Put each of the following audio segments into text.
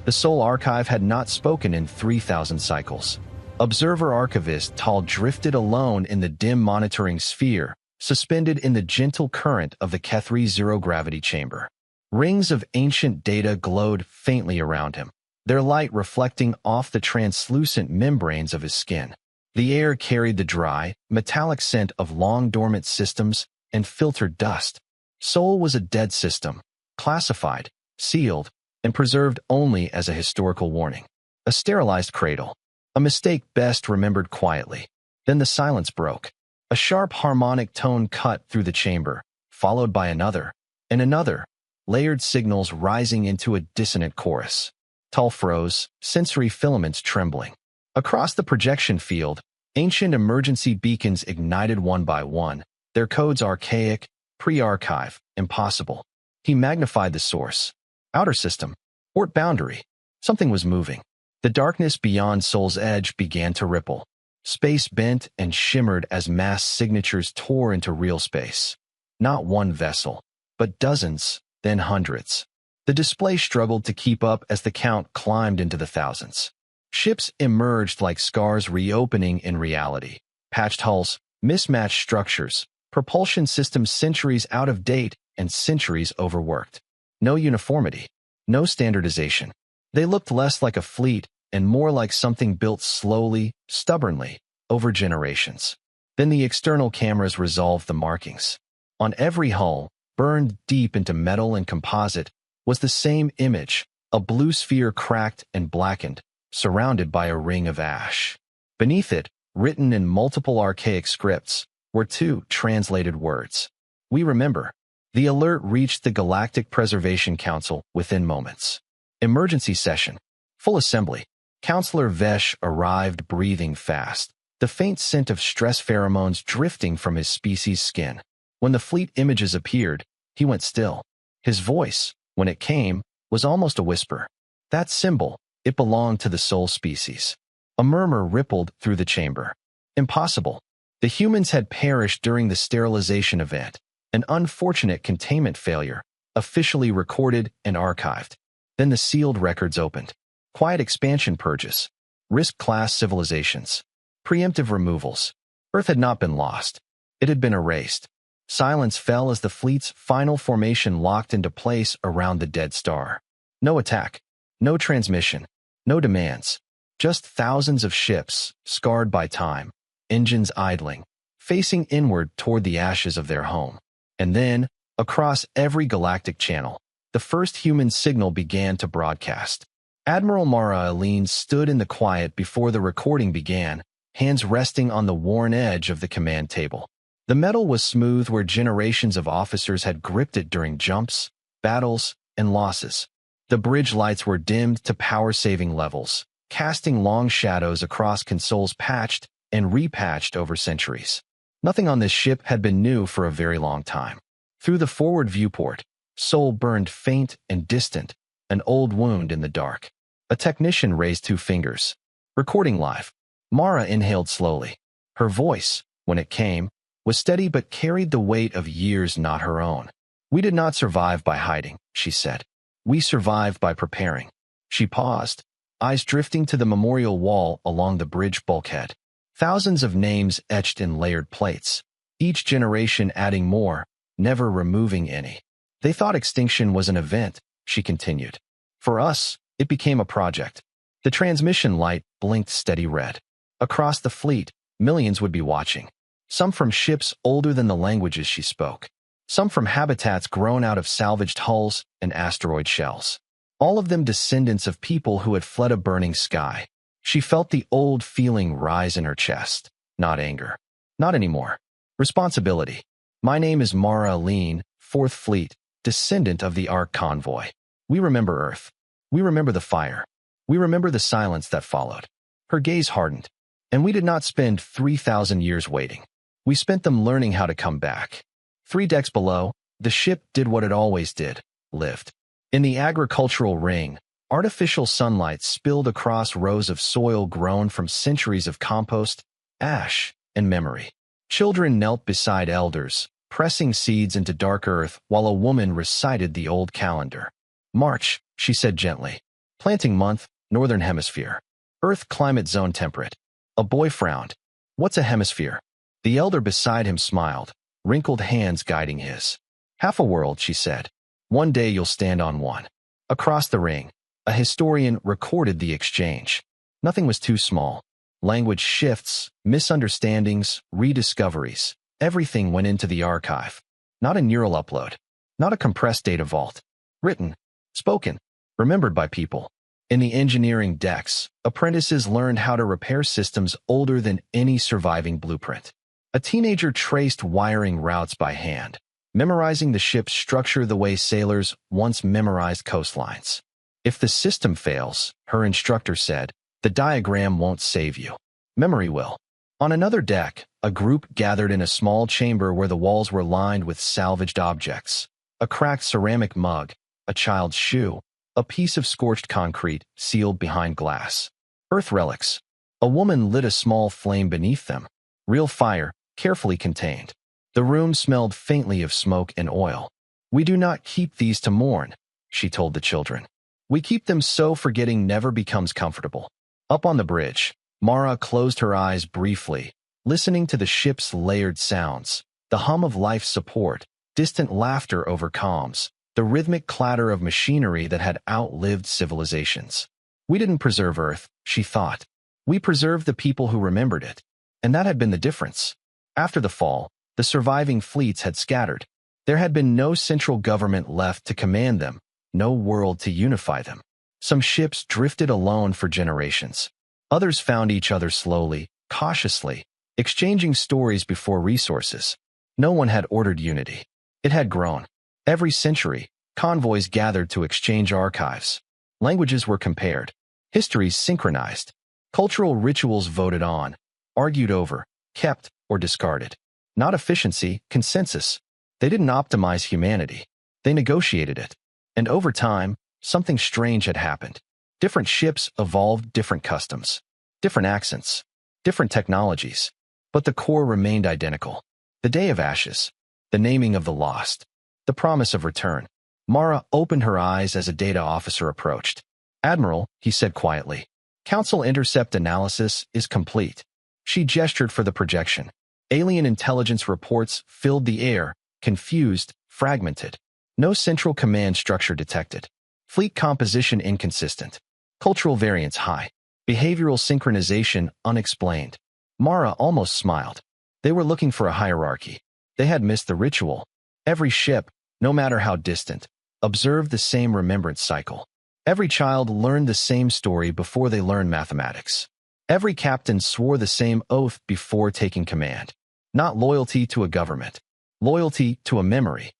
The Sol archive had not spoken in 3,000 cycles. Observer Archivist Tal drifted alone in the dim monitoring sphere, suspended in the gentle current of the Kethri zero-gravity chamber. Rings of ancient data glowed faintly around him, their light reflecting off the translucent membranes of his skin. The air carried the dry, metallic scent of long-dormant systems and filtered dust. Sol was a dead system, classified, sealed, and preserved only as a historical warning. A sterilized cradle. A mistake best remembered quietly. Then the silence broke. A sharp harmonic tone cut through the chamber, followed by another, and another, layered signals rising into a dissonant chorus. Tal froze, sensory filaments trembling. Across the projection field, ancient emergency beacons ignited one by one, their codes archaic, pre-archive, impossible. He magnified the source. Outer system. Port boundary. Something was moving. The darkness beyond Sol's edge began to ripple. Space bent and shimmered as mass signatures tore into real space. Not one vessel, but dozens, then hundreds. The display struggled to keep up as the count climbed into the thousands. Ships emerged like scars reopening in reality. Patched hulls, mismatched structures, propulsion systems centuries out of date and centuries overworked. No uniformity, no standardization. They looked less like a fleet and more like something built slowly, stubbornly, over generations. Then the external cameras resolved the markings. On every hull, burned deep into metal and composite, was the same image, a blue sphere cracked and blackened, surrounded by a ring of ash. Beneath it, written in multiple archaic scripts, were two translated words. We remember. The alert reached the Galactic Preservation Council within moments. Emergency session. Full assembly. Counselor Vesh arrived breathing fast, the faint scent of stress pheromones drifting from his species' skin. When the fleet images appeared, he went still. His voice, when it came, was almost a whisper. That symbol, it belonged to the Sol species. A murmur rippled through the chamber. Impossible. The humans had perished during the sterilization event, an unfortunate containment failure, officially recorded and archived. Then the sealed records opened. Quiet expansion purges. Risk-class civilizations. Preemptive removals. Earth had not been lost. It had been erased. Silence fell as the fleet's final formation locked into place around the dead star. No attack. No transmission. No demands. Just thousands of ships, scarred by time, engines idling, facing inward toward the ashes of their home. And then, across every galactic channel, the first human signal began to broadcast. Admiral Mara Aline stood in the quiet before the recording began, hands resting on the worn edge of the command table. The metal was smooth where generations of officers had gripped it during jumps, battles, and losses. The bridge lights were dimmed to power-saving levels, casting long shadows across consoles patched and repatched over centuries. Nothing on this ship had been new for a very long time. Through the forward viewport, Sol burned faint and distant, an old wound in the dark. A technician raised 2 fingers. Recording live. Mara inhaled slowly. Her voice, when it came, was steady but carried the weight of years not her own. We did not survive by hiding, she said. We survived by preparing. She paused, eyes drifting to the memorial wall along the bridge bulkhead. Thousands of names etched in layered plates, each generation adding more, never removing any. They thought extinction was an event, she continued. For us, it became a project. The transmission light blinked steady red. Across the fleet, millions would be watching. Some from ships older than the languages she spoke. Some from habitats grown out of salvaged hulls and asteroid shells. All of them descendants of people who had fled a burning sky. She felt the old feeling rise in her chest. Not anger. Not anymore. Responsibility. My name is Mara Aline, 4th Fleet, descendant of the Ark convoy. We remember Earth. We remember the fire. We remember the silence that followed. Her gaze hardened. And we did not spend 3,000 years waiting. We spent them learning how to come back. 3 decks below, the ship did what it always did, lived. In the agricultural ring, artificial sunlight spilled across rows of soil grown from centuries of compost, ash, and memory. Children knelt beside elders, pressing seeds into dark earth while a woman recited the old calendar. March, she said gently. Planting month, Northern Hemisphere. Earth climate zone temperate. A boy frowned. What's a hemisphere? The elder beside him smiled, wrinkled hands guiding his. Half a world, she said. One day you'll stand on one. Across the ring, a historian recorded the exchange. Nothing was too small. Language shifts, misunderstandings, rediscoveries. Everything went into the archive. Not a neural upload. Not a compressed data vault. Written, spoken, remembered by people. In the engineering decks, apprentices learned how to repair systems older than any surviving blueprint. A teenager traced wiring routes by hand, memorizing the ship's structure the way sailors once memorized coastlines. If the system fails, her instructor said, the diagram won't save you. Memory will. On another deck, a group gathered in a small chamber where the walls were lined with salvaged objects. A cracked ceramic mug, a child's shoe, a piece of scorched concrete sealed behind glass. Earth relics. A woman lit a small flame beneath them. Real fire, carefully contained. The room smelled faintly of smoke and oil. We do not keep these to mourn, she told the children. We keep them so forgetting never becomes comfortable. Up on the bridge, Mara closed her eyes briefly, listening to the ship's layered sounds, the hum of life support, distant laughter over comms, the rhythmic clatter of machinery that had outlived civilizations. We didn't preserve Earth, she thought. We preserved the people who remembered it. And that had been the difference. After the fall, the surviving fleets had scattered. There had been no central government left to command them, no world to unify them. Some ships drifted alone for generations. Others found each other slowly, cautiously, exchanging stories before resources. No one had ordered unity. It had grown. Every century, convoys gathered to exchange archives. Languages were compared. Histories synchronized. Cultural rituals voted on, argued over, kept, or discarded. Not efficiency, consensus. They didn't optimize humanity. They negotiated it. And over time, something strange had happened. Different ships evolved different customs, different accents, different technologies. But the core remained identical. The Day of Ashes, the naming of the lost, the promise of return. Mara opened her eyes as a data officer approached. Admiral, he said quietly, Council intercept analysis is complete. She gestured for the projection. Alien intelligence reports filled the air, confused, fragmented. No central command structure detected. Fleet composition inconsistent. Cultural variance high. Behavioral synchronization unexplained. Mara almost smiled. They were looking for a hierarchy. They had missed the ritual. Every ship, no matter how distant, observed the same remembrance cycle. Every child learned the same story before they learned mathematics. Every captain swore the same oath before taking command. Not loyalty to a government. Loyalty to a memory.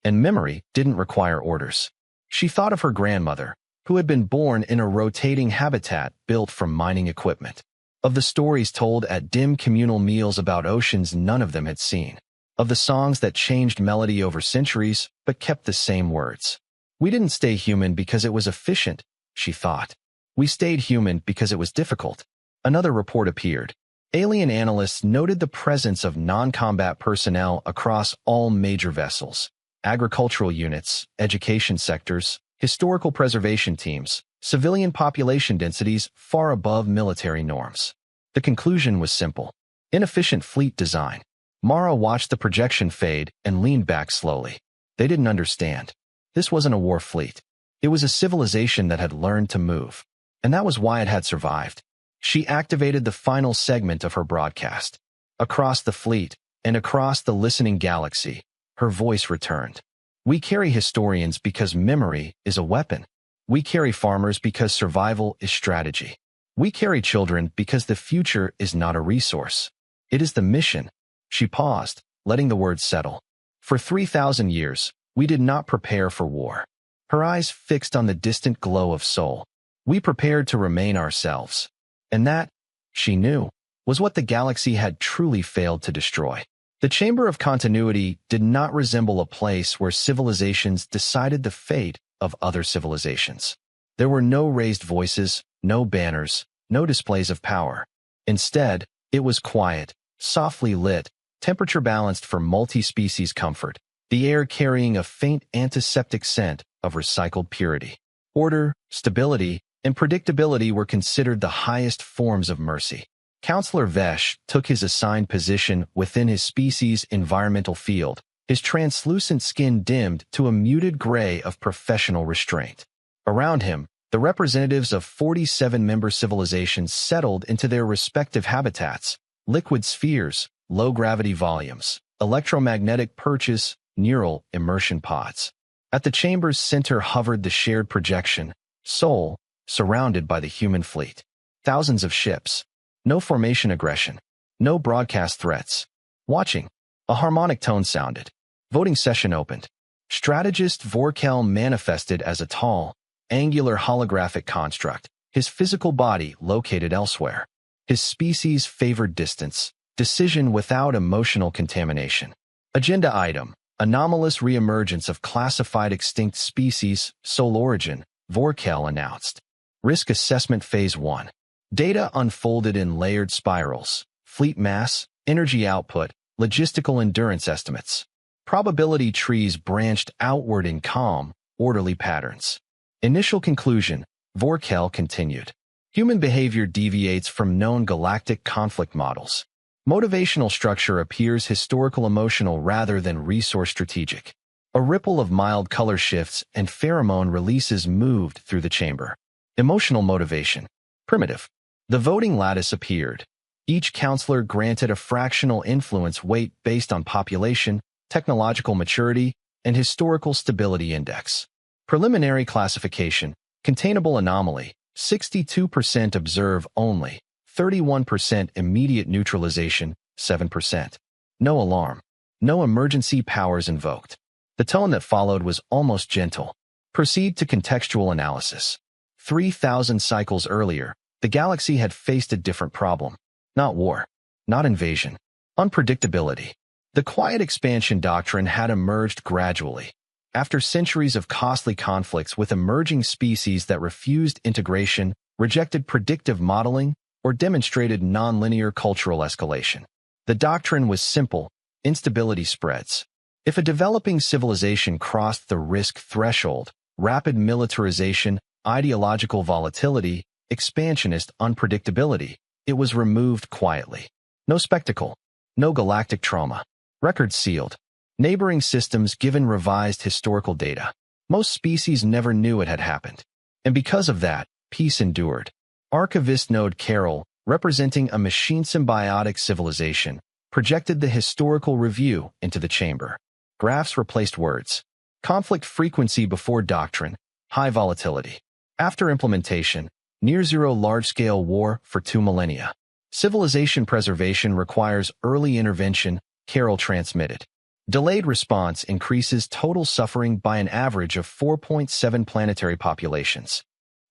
And memory didn't require orders. She thought of her grandmother, who had been born in a rotating habitat built from mining equipment. Of the stories told at dim communal meals about oceans none of them had seen. Of the songs that changed melody over centuries but kept the same words. We didn't stay human because it was efficient, she thought. We stayed human because it was difficult. Another report appeared. Alien analysts noted the presence of non-combat personnel across all major vessels. Agricultural units, education sectors, historical preservation teams, civilian population densities far above military norms. The conclusion was simple. Inefficient fleet design. Mara watched the projection fade and leaned back slowly. They didn't understand. This wasn't a war fleet. It was a civilization that had learned to move. And that was why it had survived. She activated the final segment of her broadcast. Across the fleet, and across the listening galaxy, her voice returned. We carry historians because memory is a weapon. We carry farmers because survival is strategy. We carry children because the future is not a resource. It is the mission. She paused, letting the words settle. For 3,000 years, we did not prepare for war. Her eyes fixed on the distant glow of soul. We prepared to remain ourselves. And that, she knew, was what the galaxy had truly failed to destroy. The Chamber of Continuity did not resemble a place where civilizations decided the fate of other civilizations. There were no raised voices, no banners, no displays of power. Instead, it was quiet, softly lit, temperature-balanced for multi-species comfort, the air carrying a faint antiseptic scent of recycled purity. Order, stability, and predictability were considered the highest forms of mercy. Counselor Vesh took his assigned position within his species' environmental field, his translucent skin dimmed to a muted gray of professional restraint. Around him, the representatives of 47-member civilizations settled into their respective habitats: liquid spheres, low-gravity volumes, electromagnetic perches, neural immersion pods. At the chamber's center hovered the shared projection, Sol, surrounded by the human fleet. Thousands of ships. No formation aggression. No broadcast threats. Watching. A harmonic tone sounded. Voting session opened. Strategist Vorkel manifested as a tall, angular holographic construct, his physical body located elsewhere. His species favored distance, decision without emotional contamination. Agenda item: anomalous reemergence of classified extinct species, sole origin, Vorkel announced. Risk assessment phase 1. Data unfolded in layered spirals: fleet mass, energy output, logistical endurance estimates. Probability trees branched outward in calm, orderly patterns. Initial conclusion: Vorkel continued. Human behavior deviates from known galactic conflict models. Motivational structure appears historical emotional rather than resource strategic. A ripple of mild color shifts and pheromone releases moved through the chamber. Emotional motivation: primitive. The voting lattice appeared. Each counselor granted a fractional influence weight based on population, technological maturity, and historical stability index. Preliminary classification: containable anomaly, 62% observe only, 31% immediate neutralization, 7%. No alarm. No emergency powers invoked. The tone that followed was almost gentle. Proceed to contextual analysis. 3,000 cycles earlier, the galaxy had faced a different problem. Not war. Not invasion. Unpredictability. The quiet expansion doctrine had emerged gradually. After centuries of costly conflicts with emerging species that refused integration, rejected predictive modeling, or demonstrated nonlinear cultural escalation. The doctrine was simple: instability spreads. If a developing civilization crossed the risk threshold, rapid militarization, ideological volatility, expansionist unpredictability, it was removed quietly. No spectacle. No galactic trauma. Records sealed. Neighboring systems given revised historical data. Most species never knew it had happened. And because of that, peace endured. Archivist Node Carroll, representing a machine symbiotic civilization, projected the historical review into the chamber. Graphs replaced words. Conflict frequency before doctrine, high volatility. After implementation, near-zero large-scale war for 2 millennia. Civilization preservation requires early intervention, Carroll transmitted. Delayed response increases total suffering by an average of 4.7 planetary populations.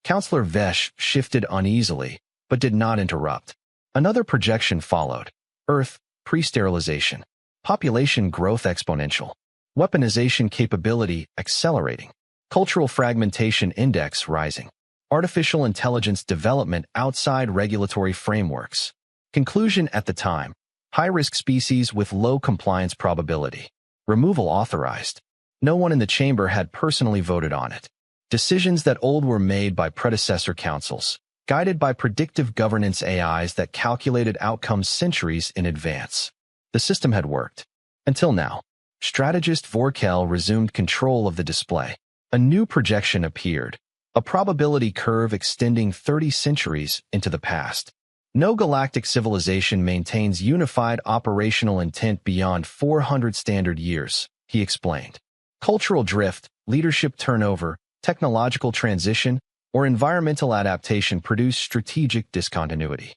Counselor Vesh shifted uneasily, but did not interrupt. Another projection followed. Earth, pre-sterilization. Population growth exponential. Weaponization capability accelerating. Cultural fragmentation index rising. Artificial intelligence development outside regulatory frameworks. Conclusion at the time: high-risk species with low compliance probability. Removal authorized. No one in the chamber had personally voted on it. Decisions that old were made by predecessor councils, guided by predictive governance AIs that calculated outcomes centuries in advance. The system had worked. Until now. Strategist Vorkel resumed control of the display. A new projection appeared. A probability curve extending 30 centuries into the past. No galactic civilization maintains unified operational intent beyond 400 standard years, he explained. Cultural drift, leadership turnover, technological transition, or environmental adaptation produce strategic discontinuity.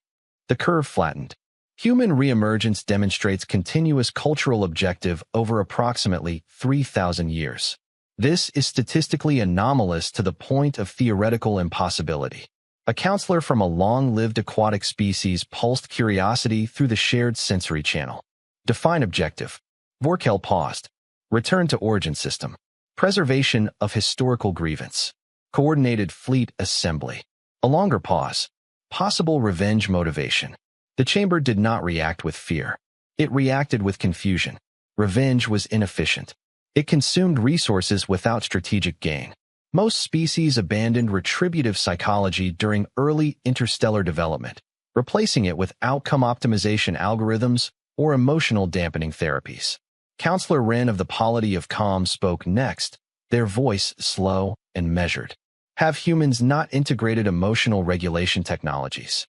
The curve flattened. Human reemergence demonstrates continuous cultural objective over approximately 3,000 years. This is statistically anomalous to the point of theoretical impossibility. A counselor from a long-lived aquatic species pulsed curiosity through the shared sensory channel. Define objective. Vorkel paused. Return to origin system. Preservation of historical grievance. Coordinated fleet assembly. A longer pause. Possible revenge motivation. The chamber did not react with fear. It reacted with confusion. Revenge was inefficient. It consumed resources without strategic gain. Most species abandoned retributive psychology during early interstellar development, replacing it with outcome optimization algorithms or emotional dampening therapies. Counselor Wren of the Polity of Calm spoke next, their voice slow and measured. Have humans not integrated emotional regulation technologies?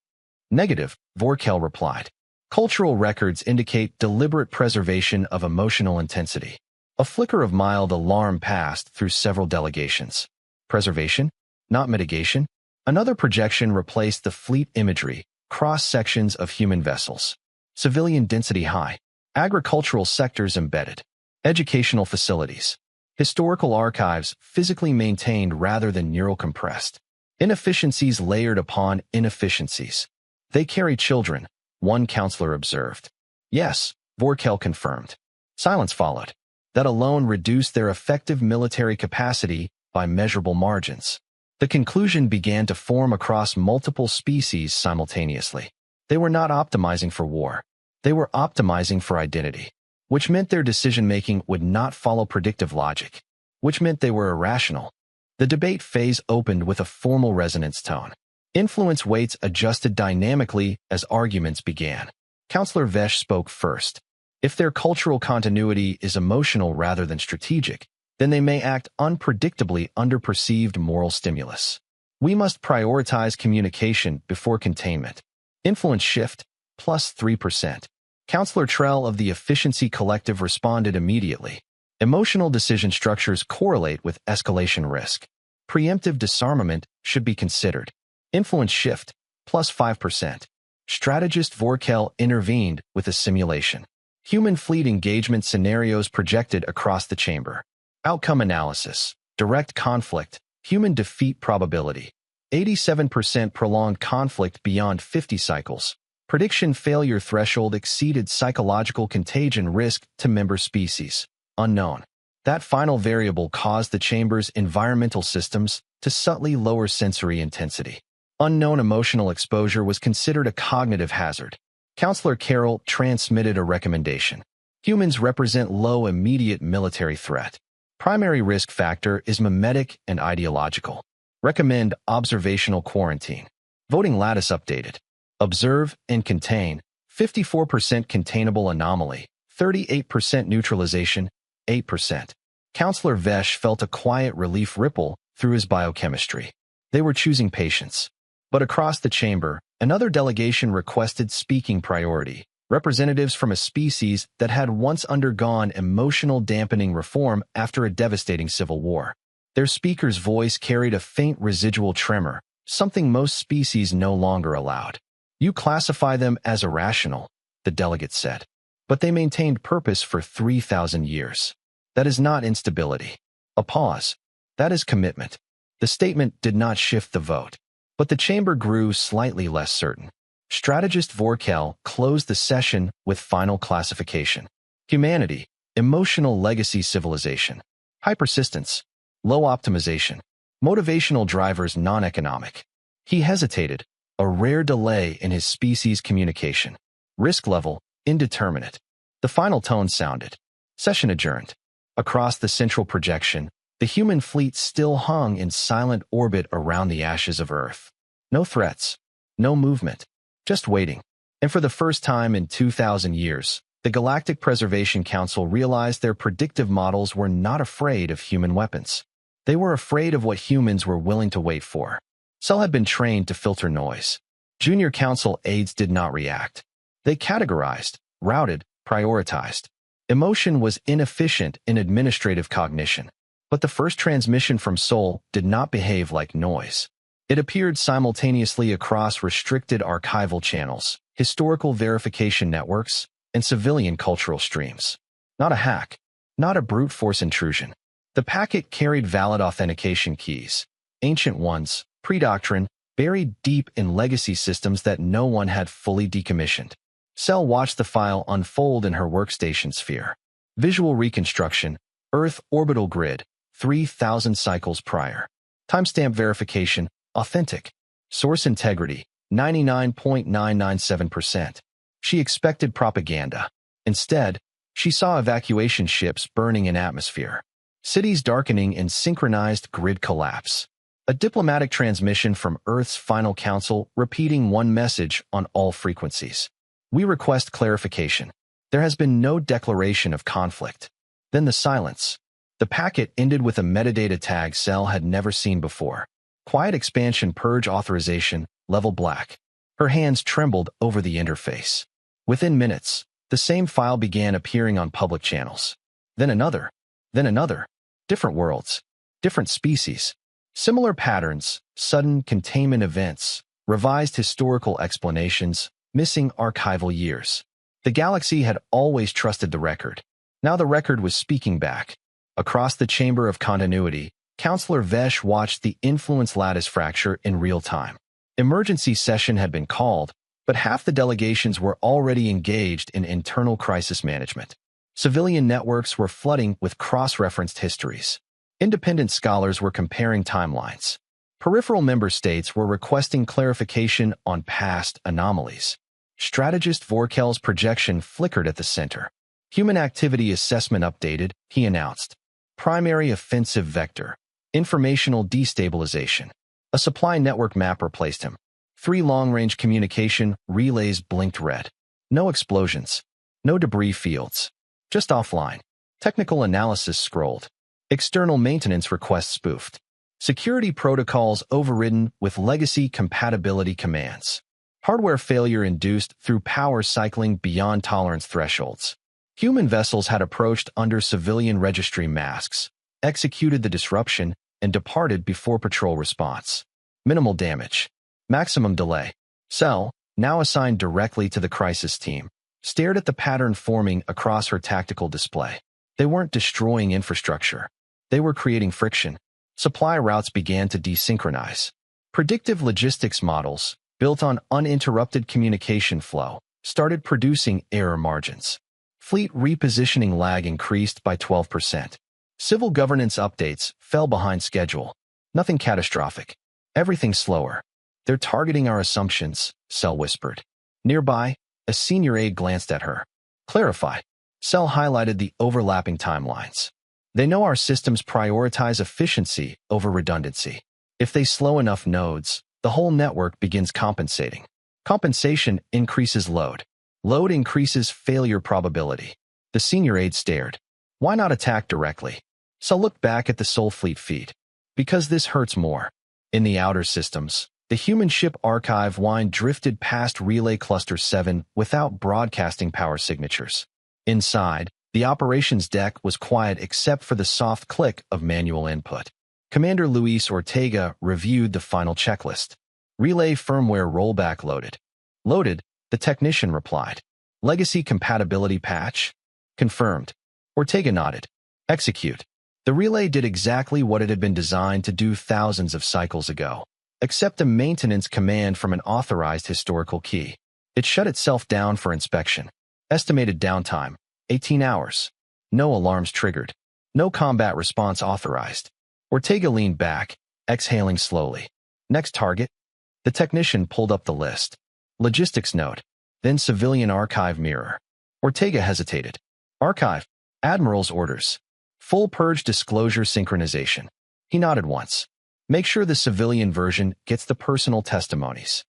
Negative, Vorkel replied. Cultural records indicate deliberate preservation of emotional intensity. A flicker of mild alarm passed through several delegations. Preservation, not mitigation. Another projection replaced the fleet imagery, cross-sections of human vessels. Civilian density high. Agricultural sectors embedded. Educational facilities. Historical archives physically maintained rather than neural compressed. Inefficiencies layered upon inefficiencies. They carry children, one counselor observed. Yes, Vorkel confirmed. Silence followed. That alone reduced their effective military capacity by measurable margins. The conclusion began to form across multiple species simultaneously. They were not optimizing for war. They were optimizing for identity, which meant their decision-making would not follow predictive logic, which meant they were irrational. The debate phase opened with a formal resonance tone. Influence weights adjusted dynamically as arguments began. Counselor Vesh spoke first. If their cultural continuity is emotional rather than strategic, then they may act unpredictably under perceived moral stimulus. We must prioritize communication before containment. Influence shift, plus 3%. Counselor Trell of the Efficiency Collective responded immediately. Emotional decision structures correlate with escalation risk. Preemptive disarmament should be considered. Influence shift, plus 5%. Strategist Vorkel intervened with a simulation. Human fleet engagement scenarios projected across the chamber. Outcome analysis, direct conflict, human defeat probability. 87% prolonged conflict beyond 50 cycles. Prediction failure threshold exceeded psychological contagion risk to member species. Unknown. That final variable caused the chamber's environmental systems to subtly lower sensory intensity. Unknown emotional exposure was considered a cognitive hazard. Counselor Carroll transmitted a recommendation. Humans represent low immediate military threat. Primary risk factor is mimetic and ideological. Recommend observational quarantine. Voting lattice updated. Observe and contain. 54% containable anomaly. 38% neutralization. 8%. Counselor Vesh felt a quiet relief ripple through his biochemistry. They were choosing patience. But across the chamber, another delegation requested speaking priority. Representatives from a species that had once undergone emotional dampening reform after a devastating civil war. Their speaker's voice carried a faint residual tremor, something most species no longer allowed. You classify them as irrational, the delegate said. But they maintained purpose for 3,000 years. That is not instability. A pause. That is commitment. The statement did not shift the vote. But the chamber grew slightly less certain. Strategist Vorkel closed the session with final classification. Humanity, emotional legacy civilization. High persistence, low optimization. Motivational drivers non-economic. He hesitated, a rare delay in his species' communication. Risk level, indeterminate. The final tone sounded. Session adjourned. Across the central projection, the human fleet still hung in silent orbit around the ashes of Earth. No threats, no movement, just waiting. And for the first time in 2,000 years, the Galactic Preservation Council realized their predictive models were not afraid of human weapons. They were afraid of what humans were willing to wait for. Cell had been trained to filter noise. Junior council aides did not react. They categorized, routed, prioritized. Emotion was inefficient in administrative cognition. But the first transmission from Sol did not behave like noise. It appeared simultaneously across restricted archival channels, historical verification networks, and civilian cultural streams. Not a hack, not a brute force intrusion. The packet carried valid authentication keys, ancient ones, pre-doctrine, buried deep in legacy systems that no one had fully decommissioned. Cell watched the file unfold in her workstation sphere. Visual reconstruction, Earth orbital grid, 3,000 cycles prior. Timestamp verification, authentic. Source integrity, 99.997%. She expected propaganda. Instead, she saw evacuation ships burning in atmosphere. Cities darkening in synchronized grid collapse. A diplomatic transmission from Earth's final council repeating one message on all frequencies. We request clarification. There has been no declaration of conflict. Then the silence. The packet ended with a metadata tag Cell had never seen before. Quiet expansion purge authorization, level black. Her hands trembled over the interface. Within minutes, the same file began appearing on public channels. Then another. Then another. Different worlds. Different species. Similar patterns, sudden containment events, revised historical explanations, missing archival years. The galaxy had always trusted the record. Now the record was speaking back. Across the chamber of continuity, Counselor Vesh watched the influence lattice fracture in real time. Emergency session had been called, but half the delegations were already engaged in internal crisis management. Civilian networks were flooding with cross-referenced histories. Independent scholars were comparing timelines. Peripheral member states were requesting clarification on past anomalies. Strategist Vorkel's projection flickered at the center. Human activity assessment updated, he announced. Primary offensive vector. Informational destabilization. A supply network map replaced him. 3 long-range communication relays blinked red. No explosions. No debris fields. Just offline. Technical analysis scrolled. External maintenance requests spoofed. Security protocols overridden with legacy compatibility commands. Hardware failure induced through power cycling beyond tolerance thresholds. Human vessels had approached under civilian registry masks, executed the disruption, and departed before patrol response. Minimal damage. Maximum delay. Cell, now assigned directly to the crisis team, stared at the pattern forming across her tactical display. They weren't destroying infrastructure. They were creating friction. Supply routes began to desynchronize. Predictive logistics models, built on uninterrupted communication flow, started producing error margins. Fleet repositioning lag increased by 12%. Civil governance updates fell behind schedule. Nothing catastrophic. Everything slower. They're targeting our assumptions, Cell whispered. Nearby, a senior aide glanced at her. Clarify. Cell highlighted the overlapping timelines. They know our systems prioritize efficiency over redundancy. If they slow enough nodes, the whole network begins compensating. Compensation increases load. Load increases failure probability. The senior aide stared. Why not attack directly? Cell looked back at the Soul Fleet feed. Because this hurts more. In the outer systems, the human ship archive wind drifted past Relay Cluster 7 without broadcasting power signatures. Inside, the operations deck was quiet except for the soft click of manual input. Commander Luis Ortega reviewed the final checklist. Relay firmware rollback loaded. Loaded, the technician replied. Legacy compatibility patch? Confirmed. Ortega nodded. Execute. The relay did exactly what it had been designed to do thousands of cycles ago. Accept a maintenance command from an authorized historical key. It shut itself down for inspection. Estimated downtime, 18 hours. No alarms triggered. No combat response authorized. Ortega leaned back, exhaling slowly. Next target? The technician pulled up the list. Logistics node, then civilian archive mirror. Ortega hesitated. Archive. Admiral's orders. Full purge disclosure synchronization. He nodded once. Make sure the civilian version gets the personal testimonies.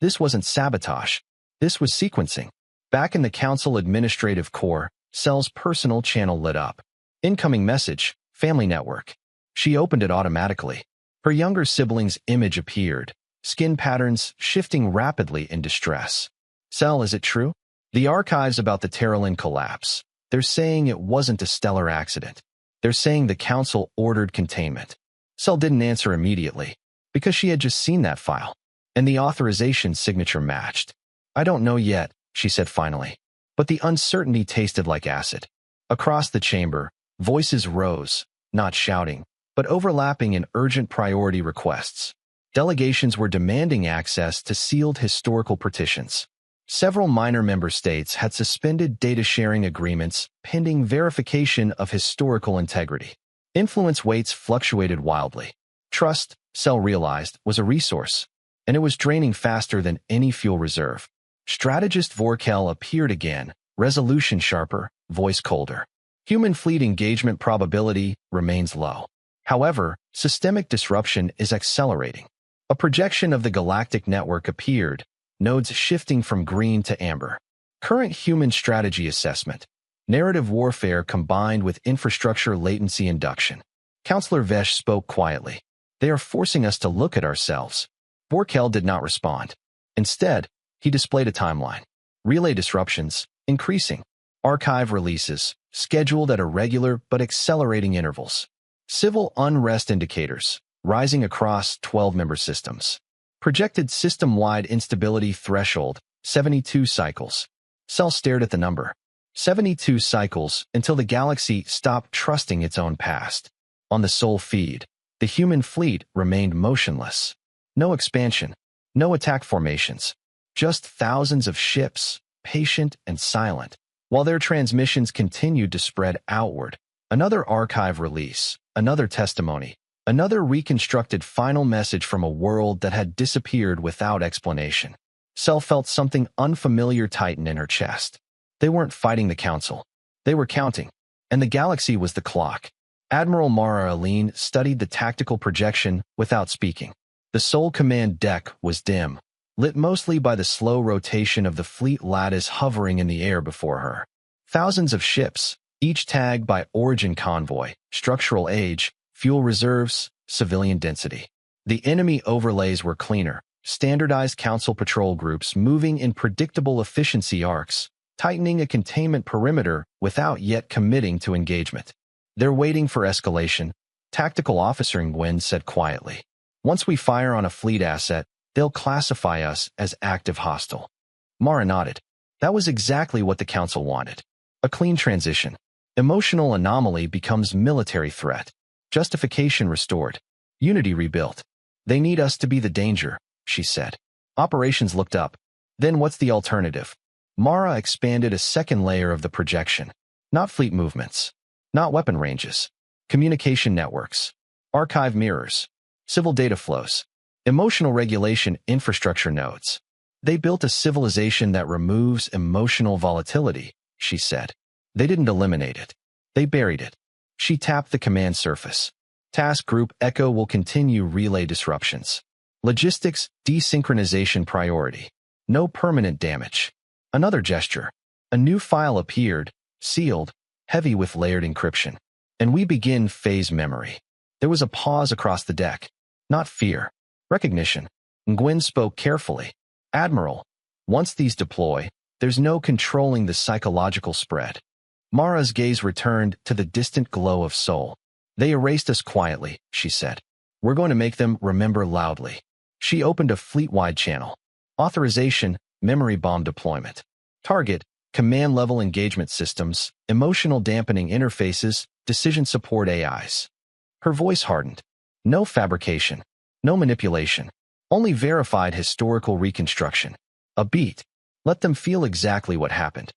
This wasn't sabotage. This was sequencing. Back in the Council Administrative Core, Cell's personal channel lit up. Incoming message, family network. She opened it automatically. Her younger sibling's image appeared, skin patterns shifting rapidly in distress. Cell, is it true? The archives about the Terralin collapse. They're saying it wasn't a stellar accident. They're saying the Council ordered containment. Cell didn't answer immediately, because she had just seen that file, and the authorization signature matched. I don't know yet, she said finally, but the uncertainty tasted like acid. Across the chamber, voices rose, not shouting, but overlapping in urgent priority requests. Delegations were demanding access to sealed historical partitions. Several minor member states had suspended data sharing agreements pending verification of historical integrity. Influence weights fluctuated wildly. Trust, Cell realized, was a resource, and it was draining faster than any fuel reserve. Strategist Vorkel appeared again, resolution sharper, voice colder. Human fleet engagement probability remains low. However, systemic disruption is accelerating. A projection of the galactic network appeared, nodes shifting from green to amber. Current human strategy assessment. Narrative warfare combined with infrastructure latency induction. Counselor Vesh spoke quietly. They are forcing us to look at ourselves. Borkel did not respond. Instead, he displayed a timeline. Relay disruptions, increasing. Archive releases, scheduled at irregular but accelerating intervals. Civil unrest indicators, rising across 12-member systems. Projected system-wide instability threshold, 72 cycles. Cell stared at the number. 72 cycles until the galaxy stopped trusting its own past. On the Sol feed, the human fleet remained motionless. No expansion, no attack formations. Just thousands of ships, patient and silent. While their transmissions continued to spread outward, another archive release, another testimony, another reconstructed final message from a world that had disappeared without explanation. Cell felt something unfamiliar tighten in her chest. They weren't fighting the Council. They were counting. And the galaxy was the clock. Admiral Mara Aline studied the tactical projection without speaking. The Sol command deck was dim, lit mostly by the slow rotation of the fleet lattice hovering in the air before her. Thousands of ships, each tagged by origin convoy, structural age, fuel reserves, civilian density. The enemy overlays were cleaner, standardized Council patrol groups moving in predictable efficiency arcs, tightening a containment perimeter without yet committing to engagement. They're waiting for escalation, Tactical Officer Nguyen said quietly. Once we fire on a fleet asset, they'll classify us as active hostile. Mara nodded. That was exactly what the Council wanted. A clean transition. Emotional anomaly becomes military threat. Justification restored. Unity rebuilt. They need us to be the danger, she said. Operations looked up. Then what's the alternative? Mara expanded a second layer of the projection. Not fleet movements. Not weapon ranges. Communication networks. Archive mirrors. Civil data flows. Emotional regulation infrastructure nodes. They built a civilization that removes emotional volatility, she said. They didn't eliminate it. They buried it. She tapped the command surface. Task Group Echo will continue relay disruptions. Logistics desynchronization priority. No permanent damage. Another gesture. A new file appeared, sealed, heavy with layered encryption. And we begin phase memory. There was a pause across the deck. Not fear. Recognition. Nguyen spoke carefully. Admiral, once these deploy, there's no controlling the psychological spread. Mara's gaze returned to the distant glow of Sol. They erased us quietly, she said. We're going to make them remember loudly. She opened a fleet-wide channel. Authorization, memory bomb deployment. Target, command-level engagement systems, emotional dampening interfaces, decision support AIs. Her voice hardened. No fabrication. No manipulation. Only verified historical reconstruction. A beat. Let them feel exactly what happened.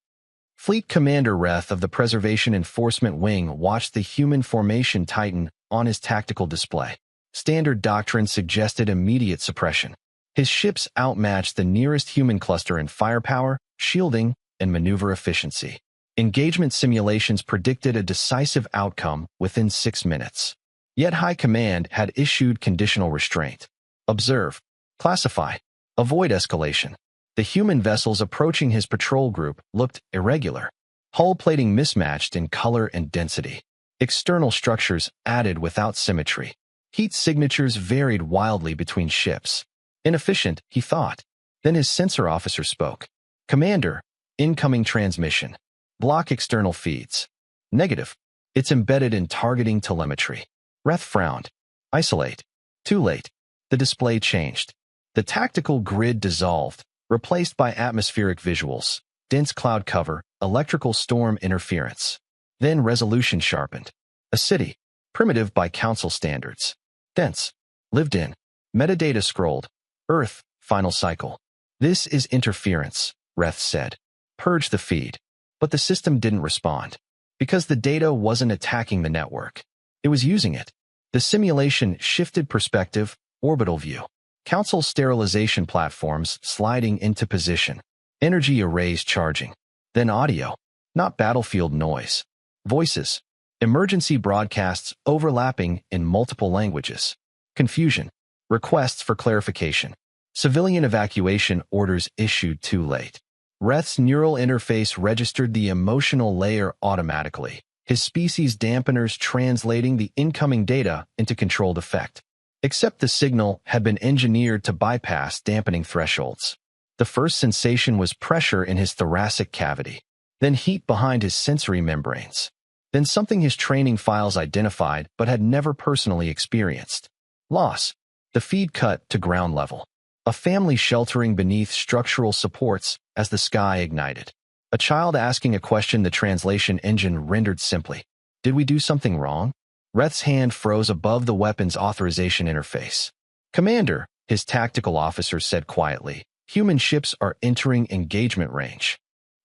Fleet Commander Reth of the Preservation Enforcement Wing watched the human formation tighten on his tactical display. Standard doctrine suggested immediate suppression. His ships outmatched the nearest human cluster in firepower, shielding, and maneuver efficiency. Engagement simulations predicted a decisive outcome within 6 minutes. Yet High Command had issued conditional restraint. Observe. Classify. Avoid escalation. The human vessels approaching his patrol group looked irregular. Hull plating mismatched in color and density. External structures added without symmetry. Heat signatures varied wildly between ships. Inefficient, he thought. Then his sensor officer spoke. Commander, incoming transmission. Block external feeds. Negative. It's embedded in targeting telemetry. Reth frowned. Isolate. Too late. The display changed. The tactical grid dissolved, replaced by atmospheric visuals, dense cloud cover, electrical storm interference. Then resolution sharpened. A city, primitive by Council standards. Dense. Lived in. Metadata scrolled. Earth, final cycle. This is interference, Reth said. Purge the feed. But the system didn't respond. Because the data wasn't attacking the network. It was using it. The simulation shifted perspective, orbital view. Council sterilization platforms sliding into position. Energy arrays charging. Then audio. Not battlefield noise. Voices. Emergency broadcasts overlapping in multiple languages. Confusion. Requests for clarification. Civilian evacuation orders issued too late. Reth's neural interface registered the emotional layer automatically, his species dampeners translating the incoming data into controlled effect. Except the signal had been engineered to bypass dampening thresholds. The first sensation was pressure in his thoracic cavity, then heat behind his sensory membranes, then something his training files identified but had never personally experienced. Loss. The feed cut to ground level. A family sheltering beneath structural supports as the sky ignited. A child asking a question the translation engine rendered simply. Did we do something wrong? Reth's hand froze above the weapons authorization interface. Commander, his tactical officer said quietly, human ships are entering engagement range.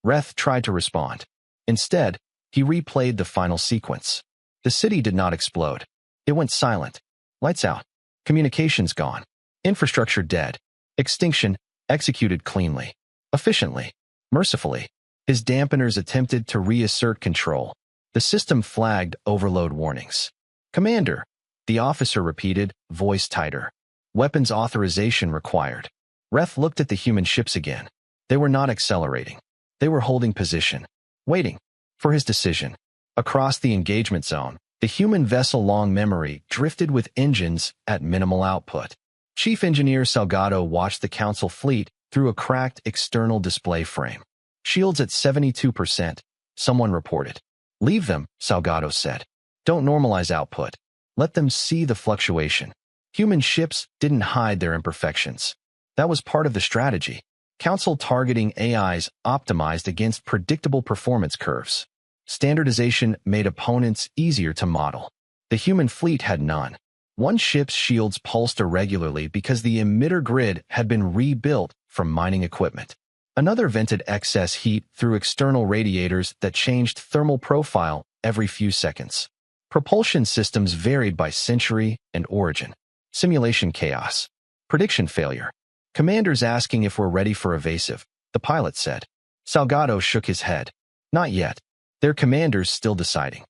Reth tried to respond. Instead, he replayed the final sequence. The city did not explode. It went silent. Lights out. Communications gone. Infrastructure dead. Extinction executed cleanly, efficiently, mercifully. His dampeners attempted to reassert control. The system flagged overload warnings. Commander, the officer repeated, voice tighter. Weapons authorization required. Reth looked at the human ships again. They were not accelerating. They were holding position, waiting for his decision. Across the engagement zone, the human vessel long memory drifted with engines at minimal output. Chief Engineer Salgado watched the Council fleet through a cracked external display frame. Shields at 72%, someone reported. Leave them, Salgado said. Don't normalize output. Let them see the fluctuation. Human ships didn't hide their imperfections. That was part of the strategy. Council targeting AIs optimized against predictable performance curves. Standardization made opponents easier to model. The human fleet had none. One ship's shields pulsed irregularly because the emitter grid had been rebuilt from mining equipment. Another vented excess heat through external radiators that changed thermal profile every few seconds. Propulsion systems varied by century and origin. Simulation chaos. Prediction failure. Commanders asking if we're ready for evasive, the pilot said. Salgado shook his head. Not yet. Their commanders still deciding.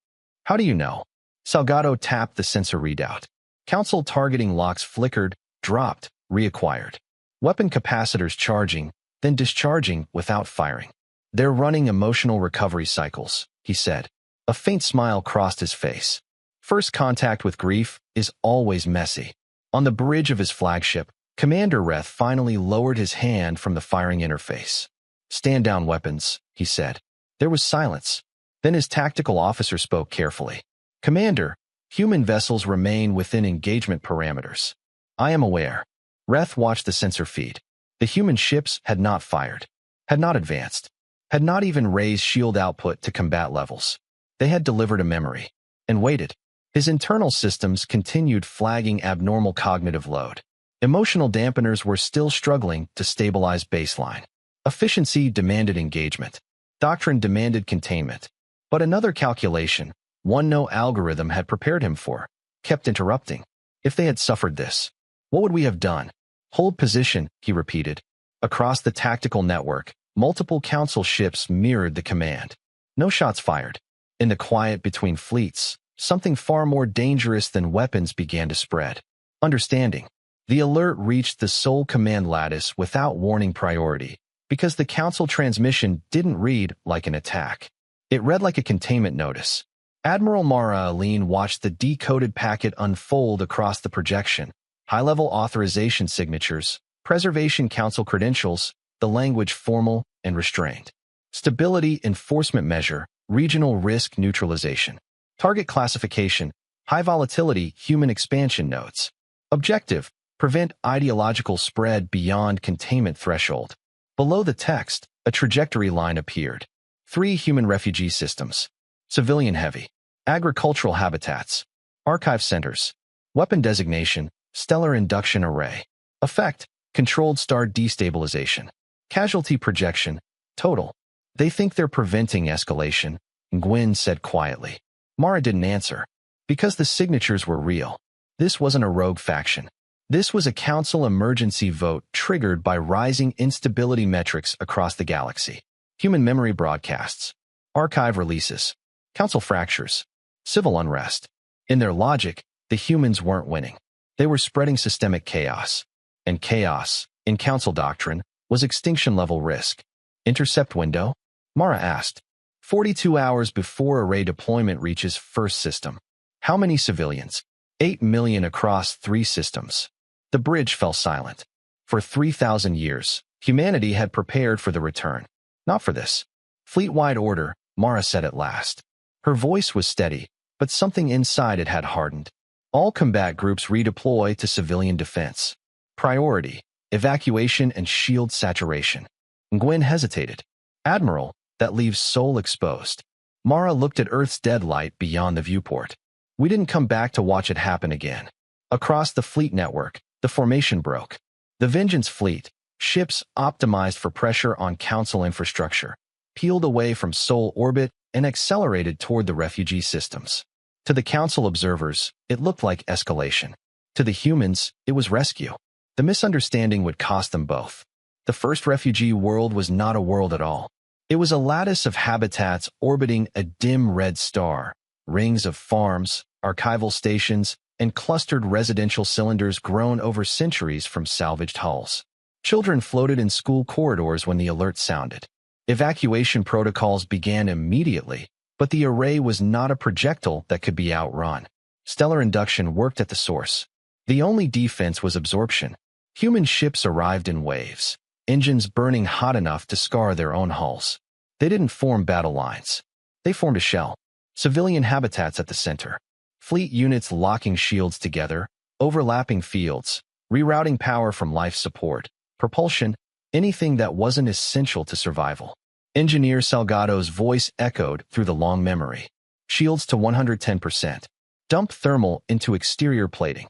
How do you know? Salgado tapped the sensor readout. Council targeting locks flickered, dropped, reacquired. Weapon capacitors charging, then discharging without firing. They're running emotional recovery cycles, he said. A faint smile crossed his face. First contact with grief is always messy. On the bridge of his flagship, Commander Reth finally lowered his hand from the firing interface. Stand down weapons, he said. There was silence. Then his tactical officer spoke carefully. Commander, human vessels remain within engagement parameters. I am aware. Reth watched the sensor feed. The human ships had not fired, had not advanced, had not even raised shield output to combat levels. They had delivered a memory and waited. His internal systems continued flagging abnormal cognitive load. Emotional dampeners were still struggling to stabilize baseline. Efficiency demanded engagement. Doctrine demanded containment. But another calculation, one no algorithm had prepared him for, kept interrupting. If they had suffered this, what would we have done? Hold position, he repeated. Across the tactical network, multiple Council ships mirrored the command. No shots fired. In the quiet between fleets, something far more dangerous than weapons began to spread. Understanding. The alert reached the sole command lattice without warning priority, because the Council transmission didn't read like an attack. It read like a containment notice. Admiral Mara Aline watched the decoded packet unfold across the projection. High-level authorization signatures, Preservation Council credentials, the language formal and restrained. Stability enforcement measure, regional risk neutralization. Target classification, high volatility human expansion nodes. Objective, prevent ideological spread beyond containment threshold. Below the text, a trajectory line appeared. 3 human refugee systems. Civilian heavy. Agricultural habitats. Archive centers. Weapon designation, stellar induction array. Effect, controlled star destabilization. Casualty projection, total. They think they're preventing escalation, Gwyn said quietly. Mara didn't answer. Because the signatures were real. This wasn't a rogue faction. This was a Council emergency vote triggered by rising instability metrics across the galaxy. Human memory broadcasts. Archive releases. Council fractures. Civil unrest. In their logic, the humans weren't winning. They were spreading systemic chaos. And chaos, in Council doctrine, was extinction-level risk. Intercept window? Mara asked. 42 hours before array deployment reaches first system. How many civilians? 8 million across 3 systems. The bridge fell silent. For 3,000 years, humanity had prepared for the return. Not for this. Fleet-wide order, Mara said at last. Her voice was steady, but something inside it had hardened. All combat groups redeploy to civilian defense. Priority, evacuation and shield saturation. Nguyen hesitated. Admiral, that leaves Seoul exposed. Mara looked at Earth's deadlight beyond the viewport. We didn't come back to watch it happen again. Across the fleet network, the formation broke. The Vengeance fleet, ships optimized for pressure on Council infrastructure, peeled away from Seoul orbit and accelerated toward the refugee systems. To the Council observers, it looked like escalation. To the humans, it was rescue. The misunderstanding would cost them both. The first refugee world was not a world at all. It was a lattice of habitats orbiting a dim red star, rings of farms, archival stations, and clustered residential cylinders grown over centuries from salvaged hulls. Children floated in school corridors when the alert sounded. Evacuation protocols began immediately, but the array was not a projectile that could be outrun. Stellar induction worked at the source. The only defense was absorption. Human ships arrived in waves, engines burning hot enough to scar their own hulls. They didn't form battle lines. They formed a shell. Civilian habitats at the center. Fleet units locking shields together, overlapping fields, rerouting power from life support, propulsion, anything that wasn't essential to survival. Engineer Salgado's voice echoed through the long memory. Shields to 110%. Dump thermal into exterior plating.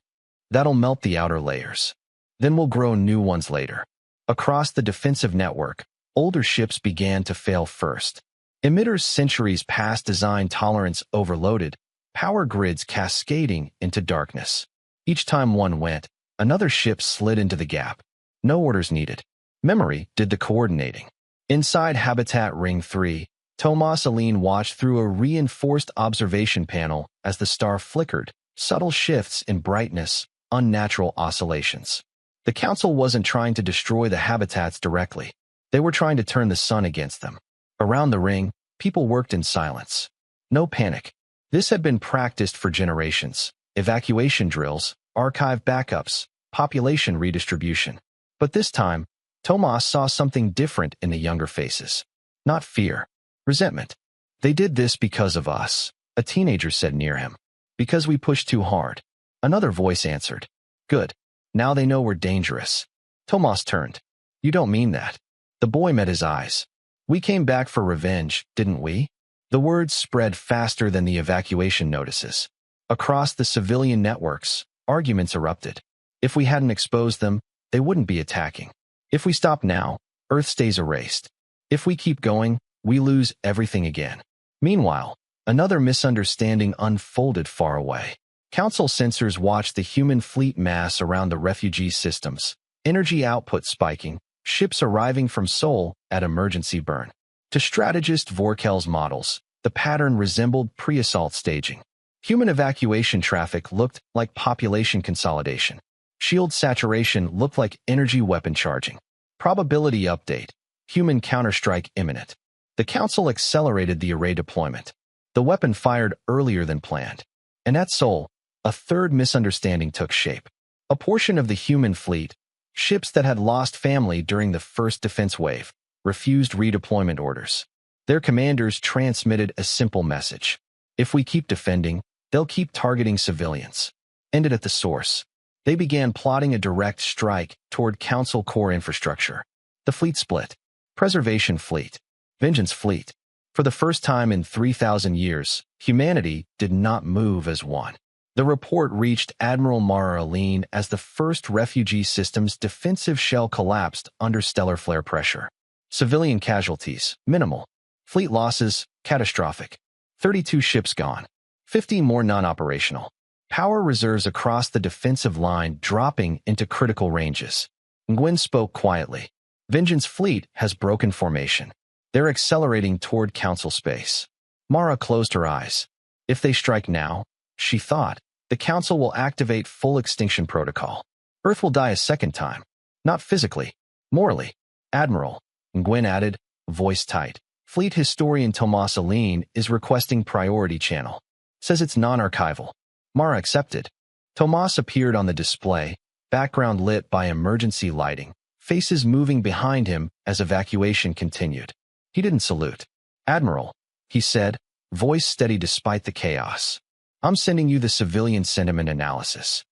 That'll melt the outer layers. Then we'll grow new ones later. Across the defensive network, older ships began to fail first. Emitters centuries past design tolerance overloaded, power grids cascading into darkness. Each time one went, another ship slid into the gap. No orders needed. Memory did the coordinating. Inside Habitat Ring 3, Tomas Aline watched through a reinforced observation panel as the star flickered, subtle shifts in brightness, unnatural oscillations. The Council wasn't trying to destroy the habitats directly. They were trying to turn the sun against them. Around the ring, people worked in silence. No panic. This had been practiced for generations. Evacuation drills, archive backups, population redistribution. But this time, Tomas saw something different in the younger faces. Not fear. Resentment. They did this because of us, a teenager said near him. Because we pushed too hard. Another voice answered. Good. Now they know we're dangerous. Tomas turned. You don't mean that. The boy met his eyes. We came back for revenge, didn't we? The words spread faster than the evacuation notices. Across the civilian networks, arguments erupted. If we hadn't exposed them, they wouldn't be attacking. If we stop now, Earth stays erased. If we keep going, we lose everything again. Meanwhile, another misunderstanding unfolded far away. Council sensors watched the human fleet mass around the refugee systems, energy output spiking, ships arriving from Seoul at emergency burn. To strategist Vorkel's models, the pattern resembled pre-assault staging. Human evacuation traffic looked like population consolidation. Shield saturation looked like energy weapon charging. Probability update. Human counterstrike imminent. The Council accelerated the array deployment. The weapon fired earlier than planned. And at Seoul, a third misunderstanding took shape. A portion of the human fleet, ships that had lost family during the first defense wave, refused redeployment orders. Their commanders transmitted a simple message. If we keep defending, they'll keep targeting civilians. Ended at the source. They began plotting a direct strike toward Council core infrastructure. The fleet split. Preservation fleet. Vengeance fleet. For the first time in 3,000 years, humanity did not move as one. The report reached Admiral Mara Aline as the first refugee system's defensive shell collapsed under stellar flare pressure. Civilian casualties, minimal. Fleet losses, catastrophic. 32 ships gone. 50 more non-operational. Power reserves across the defensive line dropping into critical ranges. Nguyen spoke quietly. Vengeance fleet has broken formation. They're accelerating toward Council space. Mara closed her eyes. If they strike now, she thought, the Council will activate full extinction protocol. Earth will die a second time. Not physically, morally. Admiral, Nguyen added, voice tight. Fleet historian Tomas Aline is requesting priority channel. Says it's non-archival. Mara accepted. Tomas appeared on the display, background lit by emergency lighting, faces moving behind him as evacuation continued. He didn't salute. Admiral, he said, voice steady despite the chaos. I'm sending you the civilian sentiment analysis.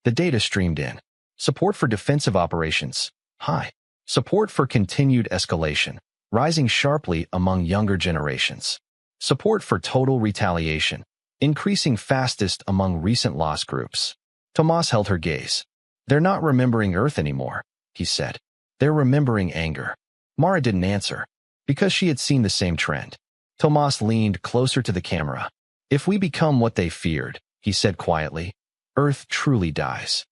The data streamed in. Support for defensive operations, high. Support for continued escalation, rising sharply among younger generations. Support for total retaliation, increasing fastest among recent loss groups. Tomas held her gaze. They're not remembering Earth anymore, he said. They're remembering anger. Mara didn't answer, because she had seen the same trend. Tomas leaned closer to the camera. If we become what they feared, he said quietly, Earth truly dies.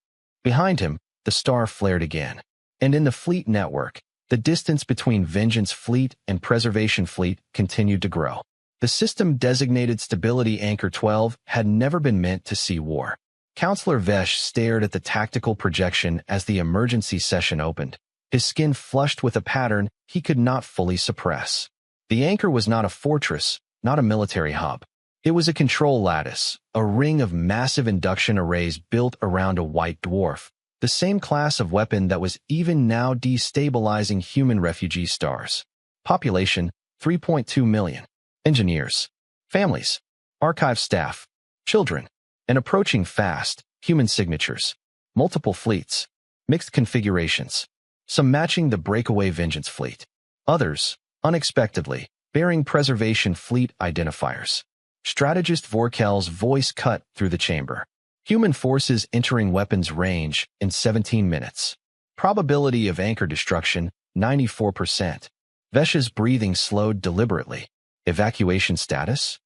Behind him, the star flared again. And in the fleet network, the distance between Vengeance Fleet and Preservation Fleet continued to grow. The system designated Stability Anchor 12 had never been meant to see war. Counselor Vesh stared at the tactical projection as the emergency session opened, his skin flushed with a pattern he could not fully suppress. The anchor was not a fortress, not a military hub. It was a control lattice, a ring of massive induction arrays built around a white dwarf, the same class of weapon that was even now destabilizing human refugee stars. Population, 3.2 million. Engineers, families, archive staff, children, and approaching fast, human signatures. Multiple fleets, mixed configurations, some matching the breakaway Vengeance Fleet. Others, unexpectedly, bearing Preservation Fleet identifiers. Strategist Vorkel's voice cut through the chamber. Human forces entering weapons range in 17 minutes. Probability of anchor destruction, 94%. Vesh's breathing slowed deliberately. Evacuation status?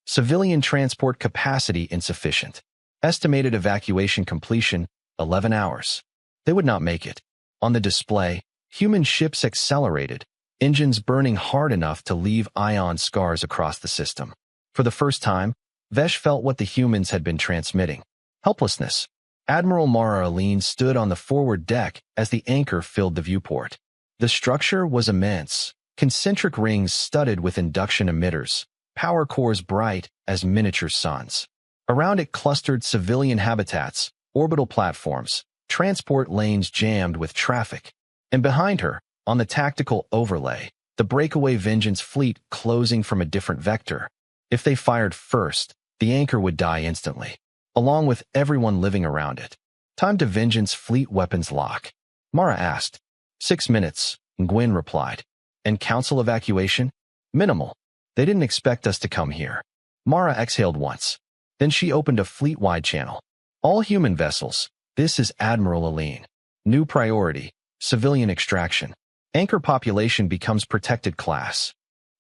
Civilian transport capacity insufficient. Estimated evacuation completion, 11 hours. They would not make it. On the display, human ships accelerated, engines burning hard enough to leave ion scars across the system. For the first time, Vesh felt what the humans had been transmitting. Helplessness. Admiral Mara Aline stood on the forward deck as the anchor filled the viewport. The structure was immense, concentric rings studded with induction emitters, power cores bright as miniature suns. Around it clustered civilian habitats, orbital platforms, transport lanes jammed with traffic. And behind her, on the tactical overlay, the breakaway Vengeance Fleet closing from a different vector. If they fired first, the anchor would die instantly, along with everyone living around it. Time to Vengeance Fleet weapons lock. Mara asked. 6 minutes, Nguyen replied. And council evacuation? Minimal. They didn't expect us to come here. Mara exhaled once. Then she opened a fleet-wide channel. All human vessels. This is Admiral Aline. New priority. Civilian extraction. Anchor population becomes protected class.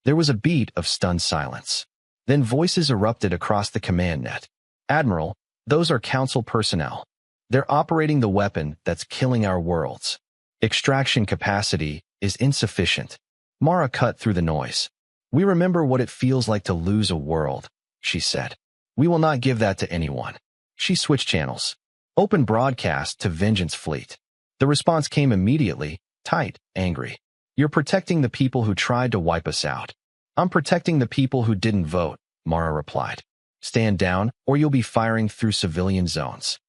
There was a beat of stunned silence. Then voices erupted across the command net. Admiral, those are council personnel. They're operating the weapon that's killing our worlds. Extraction capacity is insufficient. Mara cut through the noise. We remember what it feels like to lose a world, she said. We will not give that to anyone. She switched channels. Open broadcast to Vengeance Fleet. The response came immediately, tight, angry. You're protecting the people who tried to wipe us out. I'm protecting the people who didn't vote, Mara replied. Stand down, or you'll be firing through civilian zones.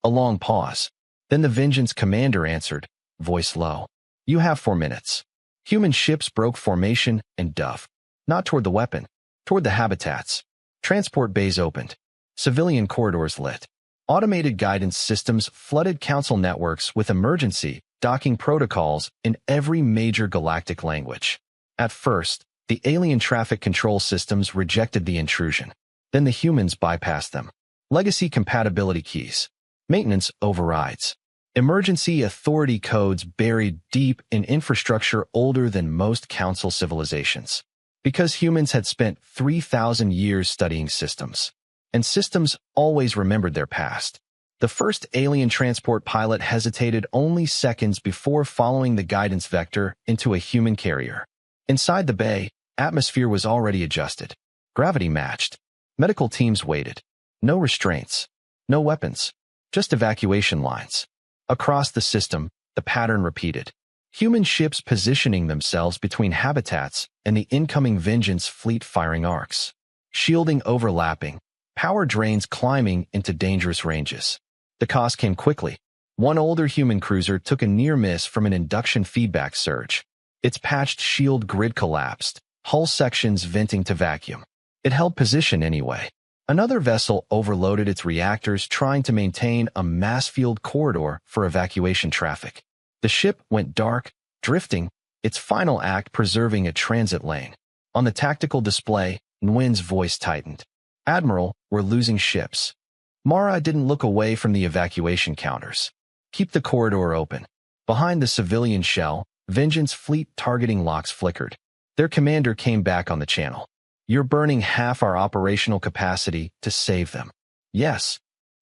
A long pause. Then the Vengeance commander answered, voice low. You have 4 minutes. Human ships broke formation and dove. Not toward the weapon, toward the habitats. Transport bays opened. Civilian corridors lit. Automated guidance systems flooded council networks with emergency docking protocols in every major galactic language. At first, the alien traffic control systems rejected the intrusion. Then the humans bypassed them. Legacy compatibility keys. Maintenance overrides. Emergency authority codes buried deep in infrastructure older than most council civilizations. Because humans had spent 3,000 years studying systems. And systems always remembered their past. The first alien transport pilot hesitated only seconds before following the guidance vector into a human carrier. Inside the bay, atmosphere was already adjusted. Gravity matched. Medical teams waited. No restraints. No weapons. Just evacuation lines. Across the system, the pattern repeated. Human ships positioning themselves between habitats and the incoming Vengeance fleet firing arcs. Shielding overlapping. Power drains climbing into dangerous ranges. The cost came quickly. One older human cruiser took a near miss from an induction feedback surge. Its patched shield grid collapsed, hull sections venting to vacuum. It held position anyway. Another vessel overloaded its reactors trying to maintain a mass field corridor for evacuation traffic. The ship went dark, drifting, its final act preserving a transit lane. On the tactical display, Nguyen's voice tightened. "Admiral, we're losing ships." Mara didn't look away from the evacuation counters. "Keep the corridor open." Behind the civilian shell, Vengeance fleet targeting locks flickered. Their commander came back on the channel. "You're burning half our operational capacity to save them." "Yes."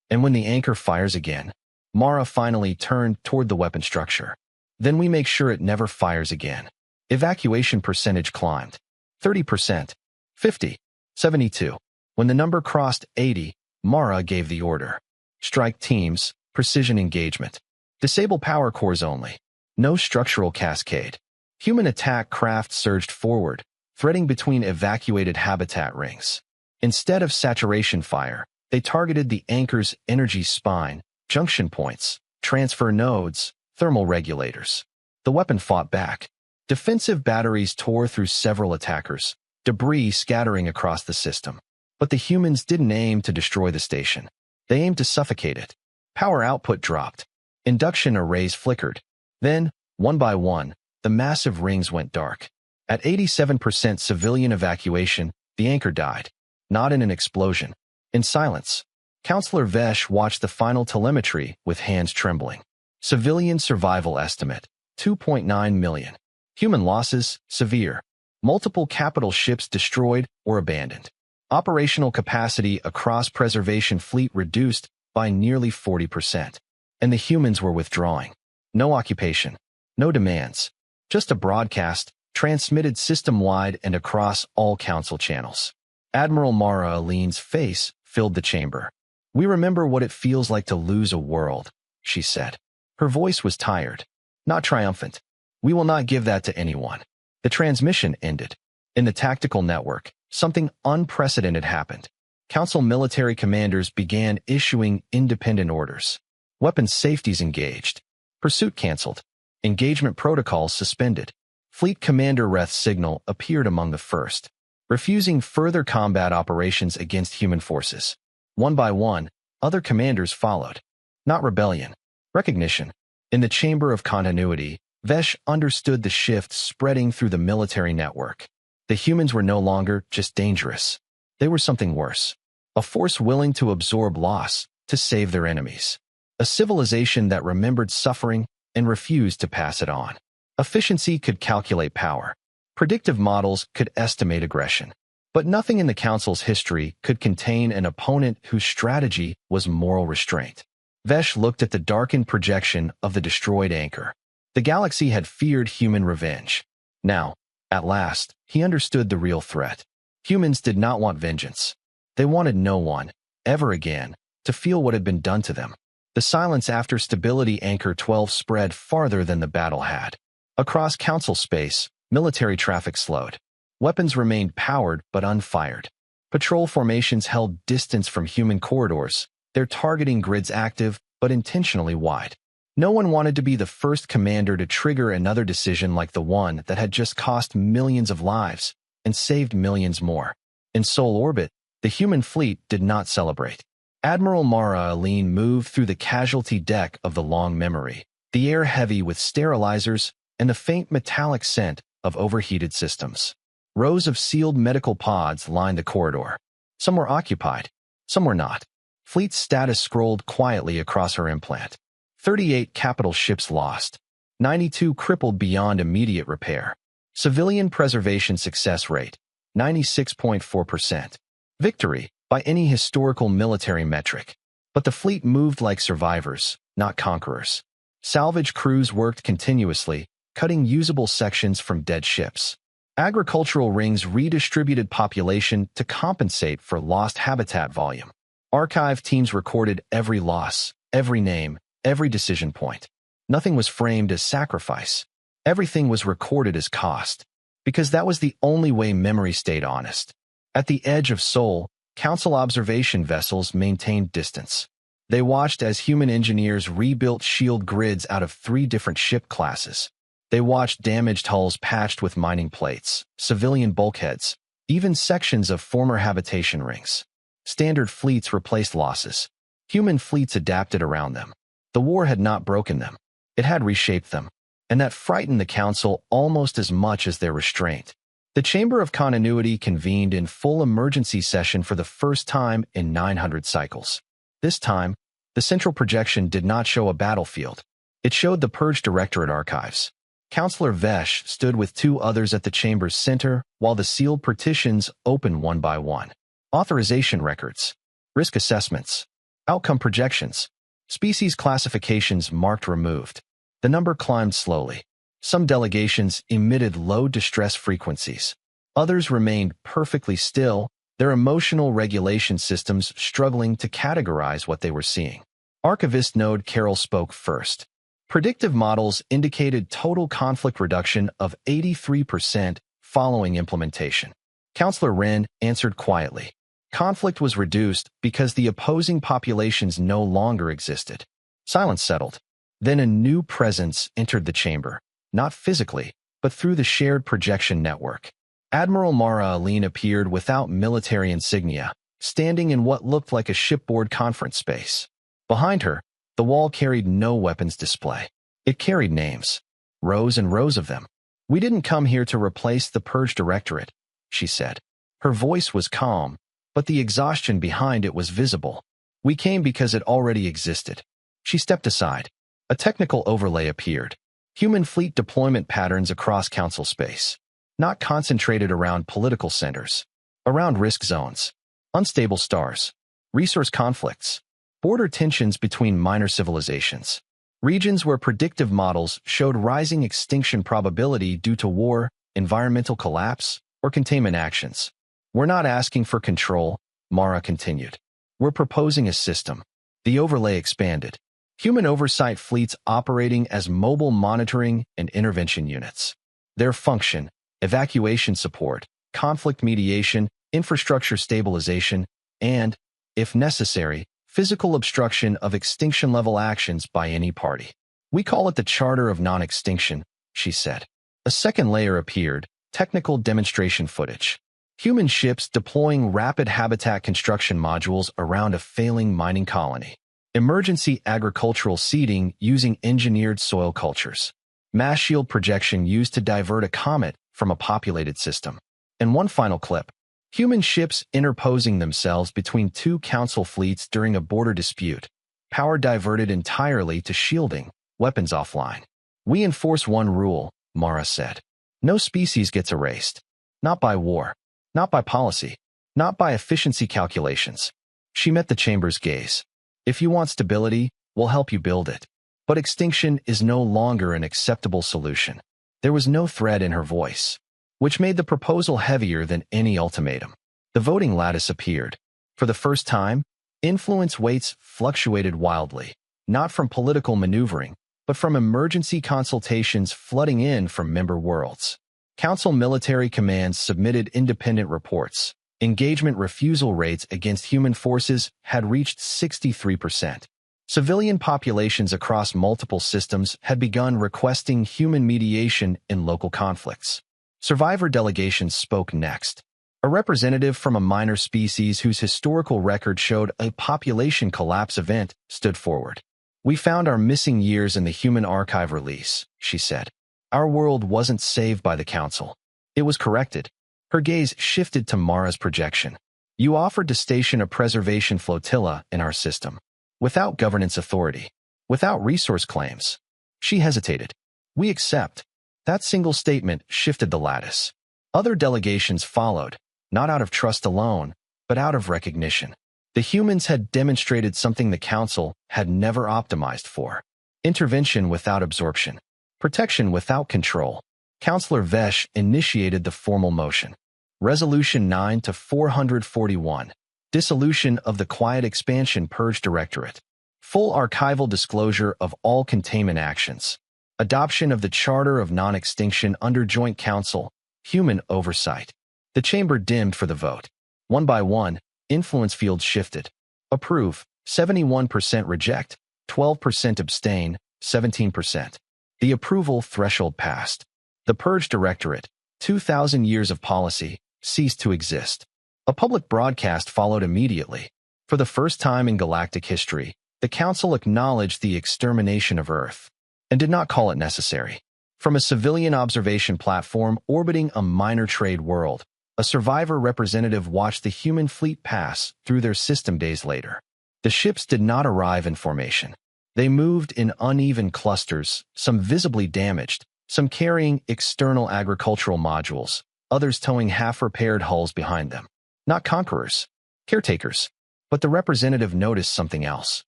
And when the anchor fires again, Mara finally turned toward the weapon structure. "Then we make sure it never fires again." Evacuation percentage climbed. 30%. 50. 72. When the number crossed 80, Mara gave the order. "Strike teams, precision engagement. Disable power cores only. No structural cascade." Human attack craft surged forward, threading between evacuated habitat rings. Instead of saturation fire, they targeted the anchor's energy spine, junction points, transfer nodes, thermal regulators. The weapon fought back. Defensive batteries tore through several attackers, debris scattering across the system. But the humans didn't aim to destroy the station. They aimed to suffocate it. Power output dropped. Induction arrays flickered. Then, one by one, the massive rings went dark. At 87% civilian evacuation, the anchor died. Not in an explosion. In silence. Counselor Vesh watched the final telemetry with hands trembling. Civilian survival estimate, 2.9 million. Human losses, severe. Multiple capital ships destroyed or abandoned. Operational capacity across preservation fleet reduced by nearly 40%. And the humans were withdrawing. No occupation. No demands. Just a broadcast, transmitted system-wide and across all council channels. Admiral Mara Aline's face filled the chamber. "We remember what it feels like to lose a world," she said. Her voice was tired, not triumphant. "We will not give that to anyone." The transmission ended. In the tactical network, something unprecedented happened. Council military commanders began issuing independent orders. Weapons safeties engaged. Pursuit canceled. Engagement protocols suspended. Fleet Commander Reth's signal appeared among the first, refusing further combat operations against human forces. One by one, other commanders followed. Not rebellion. Recognition. In the chamber of continuity, Vesh understood the shift spreading through the military network. The humans were no longer just dangerous. They were something worse. A force willing to absorb loss to save their enemies. A civilization that remembered suffering and refused to pass it on. Efficiency could calculate power. Predictive models could estimate aggression. But nothing in the Council's history could contain an opponent whose strategy was moral restraint. Vesh looked at the darkened projection of the destroyed anchor. The galaxy had feared human revenge. Now, at last, he understood the real threat. Humans did not want vengeance. They wanted no one, ever again, to feel what had been done to them. The silence after Stability Anchor 12 spread farther than the battle had. Across Council space, military traffic slowed. Weapons remained powered but unfired. Patrol formations held distance from human corridors, their targeting grids active but intentionally wide. No one wanted to be the first commander to trigger another decision like the one that had just cost millions of lives and saved millions more. In Sol orbit, the human fleet did not celebrate. Admiral Mara Aline moved through the casualty deck of the Long Memory, the air heavy with sterilizers and the faint metallic scent of overheated systems. Rows of sealed medical pods lined the corridor. Some were occupied, some were not. Fleet status scrolled quietly across her implant. 38 capital ships lost. 92 crippled beyond immediate repair. Civilian preservation success rate, 96.4%. Victory, by any historical military metric. But the fleet moved like survivors, not conquerors. Salvage crews worked continuously, cutting usable sections from dead ships. Agricultural rings redistributed population to compensate for lost habitat volume. Archive teams recorded every loss, every name, every decision point. Nothing was framed as sacrifice. Everything was recorded as cost, because that was the only way memory stayed honest. At the edge of Seoul, Council observation vessels maintained distance. They watched as human engineers rebuilt shield grids out of 3 different ship classes. They watched damaged hulls patched with mining plates, civilian bulkheads, even sections of former habitation rings. Standard fleets replaced losses. Human fleets adapted around them. The war had not broken them. It had reshaped them. And that frightened the Council almost as much as their restraint. The Chamber of Continuity convened in full emergency session for the first time in 900 cycles. This time, the central projection did not show a battlefield. It showed the Purge Directorate archives. Councillor Vesh stood with 2 others at the chamber's center while the sealed partitions opened one by one. Authorization records, risk assessments, outcome projections, species classifications marked removed. The number climbed slowly. Some delegations emitted low distress frequencies. Others remained perfectly still, their emotional regulation systems struggling to categorize what they were seeing. Archivist Node Carroll spoke first. Predictive models indicated total conflict reduction of 83% following implementation. Councillor Wren answered quietly. Conflict was reduced because the opposing populations no longer existed. Silence settled. Then a new presence entered the chamber, not physically, but through the shared projection network. Admiral Mara Aline appeared without military insignia, standing in what looked like a shipboard conference space. Behind her, the wall carried no weapons display. It carried names, rows and rows of them. "We didn't come here to replace the Purge Directorate," she said. Her voice was calm, but the exhaustion behind it was visible. "We came because it already existed." She stepped aside. A technical overlay appeared. Human fleet deployment patterns across Council space. Not concentrated around political centers. Around risk zones. Unstable stars. Resource conflicts. Border tensions between minor civilizations. Regions where predictive models showed rising extinction probability due to war, environmental collapse, or containment actions. "We're not asking for control," Mara continued. "We're proposing a system." The overlay expanded. Human oversight fleets operating as mobile monitoring and intervention units. Their function: evacuation support, conflict mediation, infrastructure stabilization, and, if necessary, physical obstruction of extinction-level actions by any party. "We call it the Charter of Non-Extinction," she said. A second layer appeared, technical demonstration footage. Human ships deploying rapid habitat construction modules around a failing mining colony. Emergency agricultural seeding using engineered soil cultures. Mass shield projection used to divert a comet from a populated system. And one final clip. Human ships interposing themselves between 2 Council fleets during a border dispute. Power diverted entirely to shielding, weapons offline. "We enforce one rule," Mara said. "No species gets erased. Not by war. Not by policy. Not by efficiency calculations." She met the chamber's gaze. "If you want stability, we'll help you build it. But extinction is no longer an acceptable solution." There was no threat in her voice, which made the proposal heavier than any ultimatum. The voting lattice appeared. For the first time, influence weights fluctuated wildly, not from political maneuvering, but from emergency consultations flooding in from member worlds. Council military commands submitted independent reports. Engagement refusal rates against human forces had reached 63%. Civilian populations across multiple systems had begun requesting human mediation in local conflicts. Survivor delegations spoke next. A representative from a minor species whose historical record showed a population collapse event stood forward. "We found our missing years in the Human Archive release," she said. "Our world wasn't saved by the Council. It was corrected." Her gaze shifted to Mara's projection. "You offered to station a preservation flotilla in our system. Without governance authority. Without resource claims." She hesitated. "We accept." That single statement shifted the lattice. Other delegations followed, not out of trust alone, but out of recognition. The humans had demonstrated something the Council had never optimized for. Intervention without absorption. Protection without control. Counselor Vesh initiated the formal motion. Resolution 9 to 441. Dissolution of the Quiet Expansion Purge Directorate. Full archival disclosure of all containment actions. Adoption of the Charter of Non-Extinction under Joint Council. Human oversight. The chamber dimmed for the vote. One by one, influence fields shifted. Approve, 71%; reject, 12%; abstain, 17%. The approval threshold passed. The Purge Directorate, 2,000 years of policy, ceased to exist. A public broadcast followed immediately. For the first time in galactic history, the Council acknowledged the extermination of Earth and did not call it necessary. From a civilian observation platform orbiting a minor trade world, a survivor representative watched the human fleet pass through their system days later. The ships did not arrive in formation. They moved in uneven clusters, some visibly damaged, some carrying external agricultural modules, others towing half-repaired hulls behind them. Not conquerors, caretakers. But the representative noticed something else.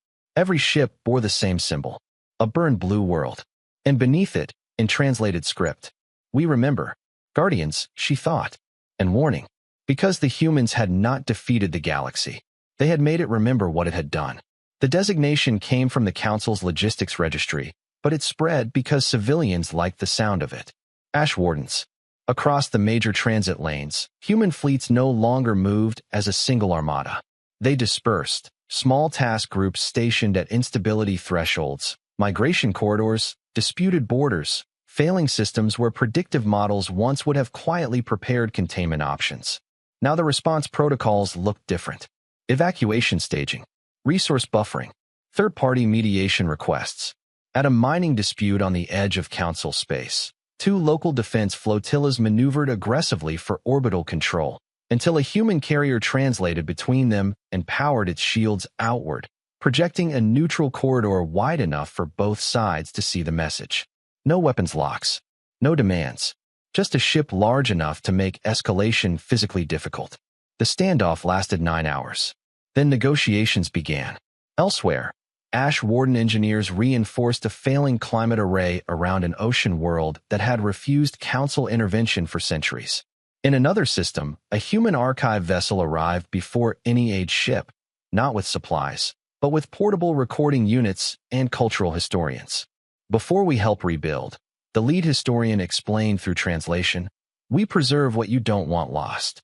Every ship bore the same symbol, a burned blue world. And beneath it, in translated script, "We remember. Guardians," she thought. And warning. Because the humans had not defeated the galaxy, they had made it remember what it had done. The designation came from the Council's logistics registry, but it spread because civilians liked the sound of it. Ash Wardens. Across the major transit lanes, human fleets no longer moved as a single armada. They dispersed, small task groups stationed at instability thresholds, migration corridors, disputed borders, failing systems where predictive models once would have quietly prepared containment options. Now the response protocols looked different. Evacuation staging, resource buffering, third-party mediation requests. At a mining dispute on the edge of Council space, 2 local defense flotillas maneuvered aggressively for orbital control, until a human carrier translated between them and powered its shields outward, projecting a neutral corridor wide enough for both sides to see the message. No weapons locks, no demands, just a ship large enough to make escalation physically difficult. The standoff lasted 9 hours. Then negotiations began. Elsewhere, Ash Warden engineers reinforced a failing climate array around an ocean world that had refused Council intervention for centuries. In another system, a human archive vessel arrived before any age ship, not with supplies, but with portable recording units and cultural historians. Before we help rebuild, the lead historian explained through translation, we preserve what you don't want lost.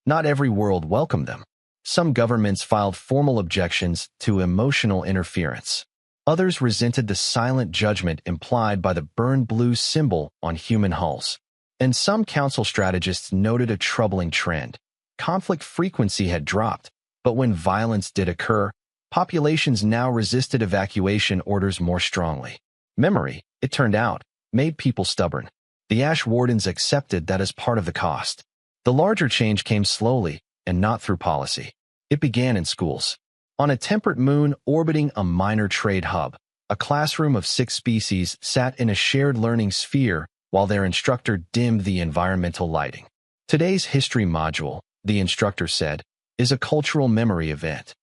Not every world welcomed them. Some governments filed formal objections to emotional interference. Others resented the silent judgment implied by the burned blue symbol on human hulls. And some council strategists noted a troubling trend. Conflict frequency had dropped, but when violence did occur, populations now resisted evacuation orders more strongly. Memory, it turned out, made people stubborn. The Ash Wardens accepted that as part of the cost. The larger change came slowly, and not through policy. It began in schools. On a temperate moon orbiting a minor trade hub, a classroom of 6 species sat in a shared learning sphere while their instructor dimmed the environmental lighting. Today's history module, the instructor said, is a cultural memory event.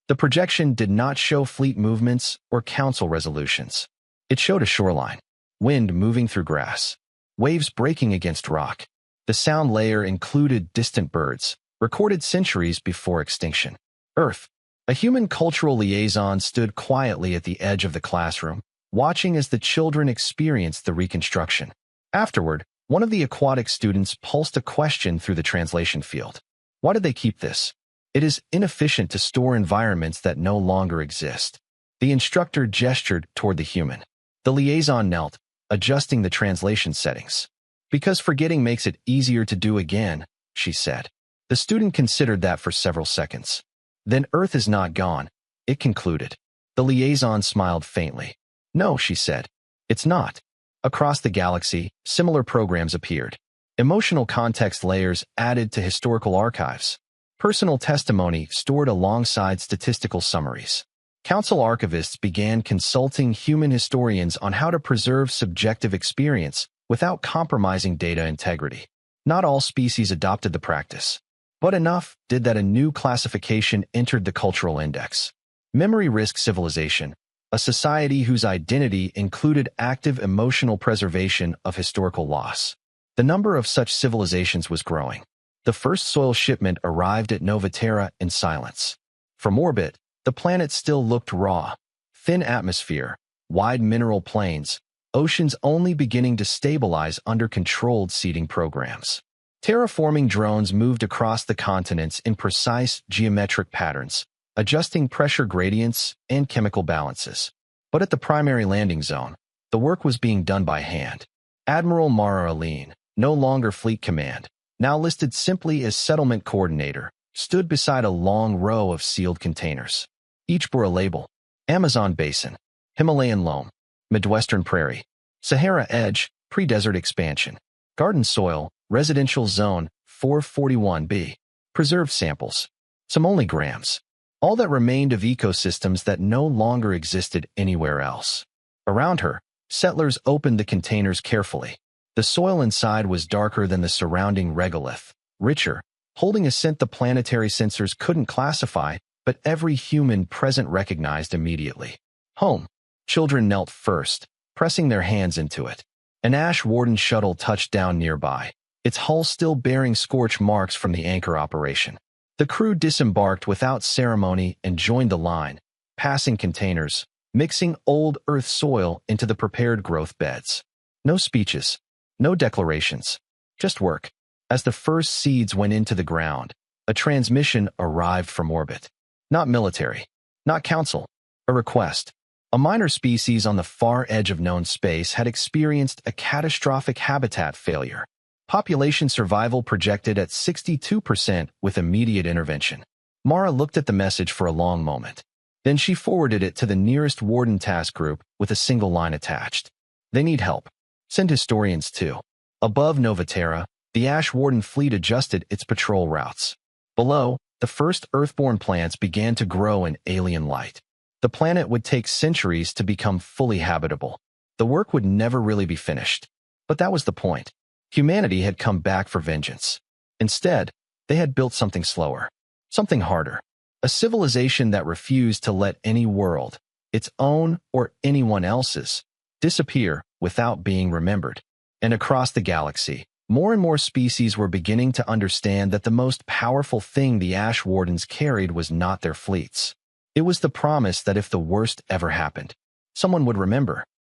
The projection did not show fleet movements or council resolutions. It showed a shoreline, wind moving through grass, waves breaking against rock. The sound layer included distant birds, recorded centuries before extinction. Earth. A human cultural liaison stood quietly at the edge of the classroom, watching as the children experienced the reconstruction. Afterward, one of the aquatic students pulsed a question through the translation field. Why did they keep this? It is inefficient to store environments that no longer exist. The instructor gestured toward the human. The liaison knelt, adjusting the translation settings. Because forgetting makes it easier to do again, she said. The student considered that for several seconds. Then Earth is not gone, it concluded. The liaison smiled faintly. No, she said. It's not. Across the galaxy, similar programs appeared. Emotional context layers added to historical archives. Personal testimony stored alongside statistical summaries. Council archivists began consulting human historians on how to preserve subjective experience without compromising data integrity. Not all species adopted the practice, but enough did that a new classification entered the cultural index. Memory risk civilization, a society whose identity included active emotional preservation of historical loss. The number of such civilizations was growing. The first soil shipment arrived at Nova Terra in silence. From orbit, the planet still looked raw. Thin atmosphere, wide mineral plains, oceans only beginning to stabilize under controlled seeding programs. Terraforming drones moved across the continents in precise geometric patterns, adjusting pressure gradients and chemical balances. But at the primary landing zone, the work was being done by hand. Admiral Mara Aline, no longer fleet command, now listed simply as settlement coordinator, stood beside a long row of sealed containers. Each bore a label: Amazon Basin, Himalayan Loam, Midwestern Prairie, Sahara Edge, Pre-Desert Expansion, Garden Soil, Residential Zone 441B, Preserved Samples, some only grams. All that remained of ecosystems that no longer existed anywhere else. Around her, settlers opened the containers carefully. The soil inside was darker than the surrounding regolith, richer, holding a scent the planetary sensors couldn't classify, but every human present recognized immediately. Home. Children knelt first, pressing their hands into it. An Ash Warden shuttle touched down nearby, its hull still bearing scorch marks from the anchor operation. The crew disembarked without ceremony and joined the line, passing containers, mixing old Earth soil into the prepared growth beds. No speeches, no declarations, just work. As the first seeds went into the ground, a transmission arrived from orbit. Not military, not council, a request. A minor species on the far edge of known space had experienced a catastrophic habitat failure. Population survival projected at 62% with immediate intervention. Mara looked at the message for a long moment. Then she forwarded it to the nearest Warden task group with a single line attached. They need help. Send historians too. Above Nova Terra, the Ash Warden fleet adjusted its patrol routes. Below, the first Earthborn plants began to grow in alien light. The planet would take centuries to become fully habitable. The work would never really be finished. But that was the point. Humanity had come back for vengeance. Instead, they had built something slower, something harder. A civilization that refused to let any world, its own or anyone else's, disappear without being remembered. And across the galaxy, more and more species were beginning to understand that the most powerful thing the Ash Wardens carried was not their fleets. It was the promise that if the worst ever happened, someone would remember.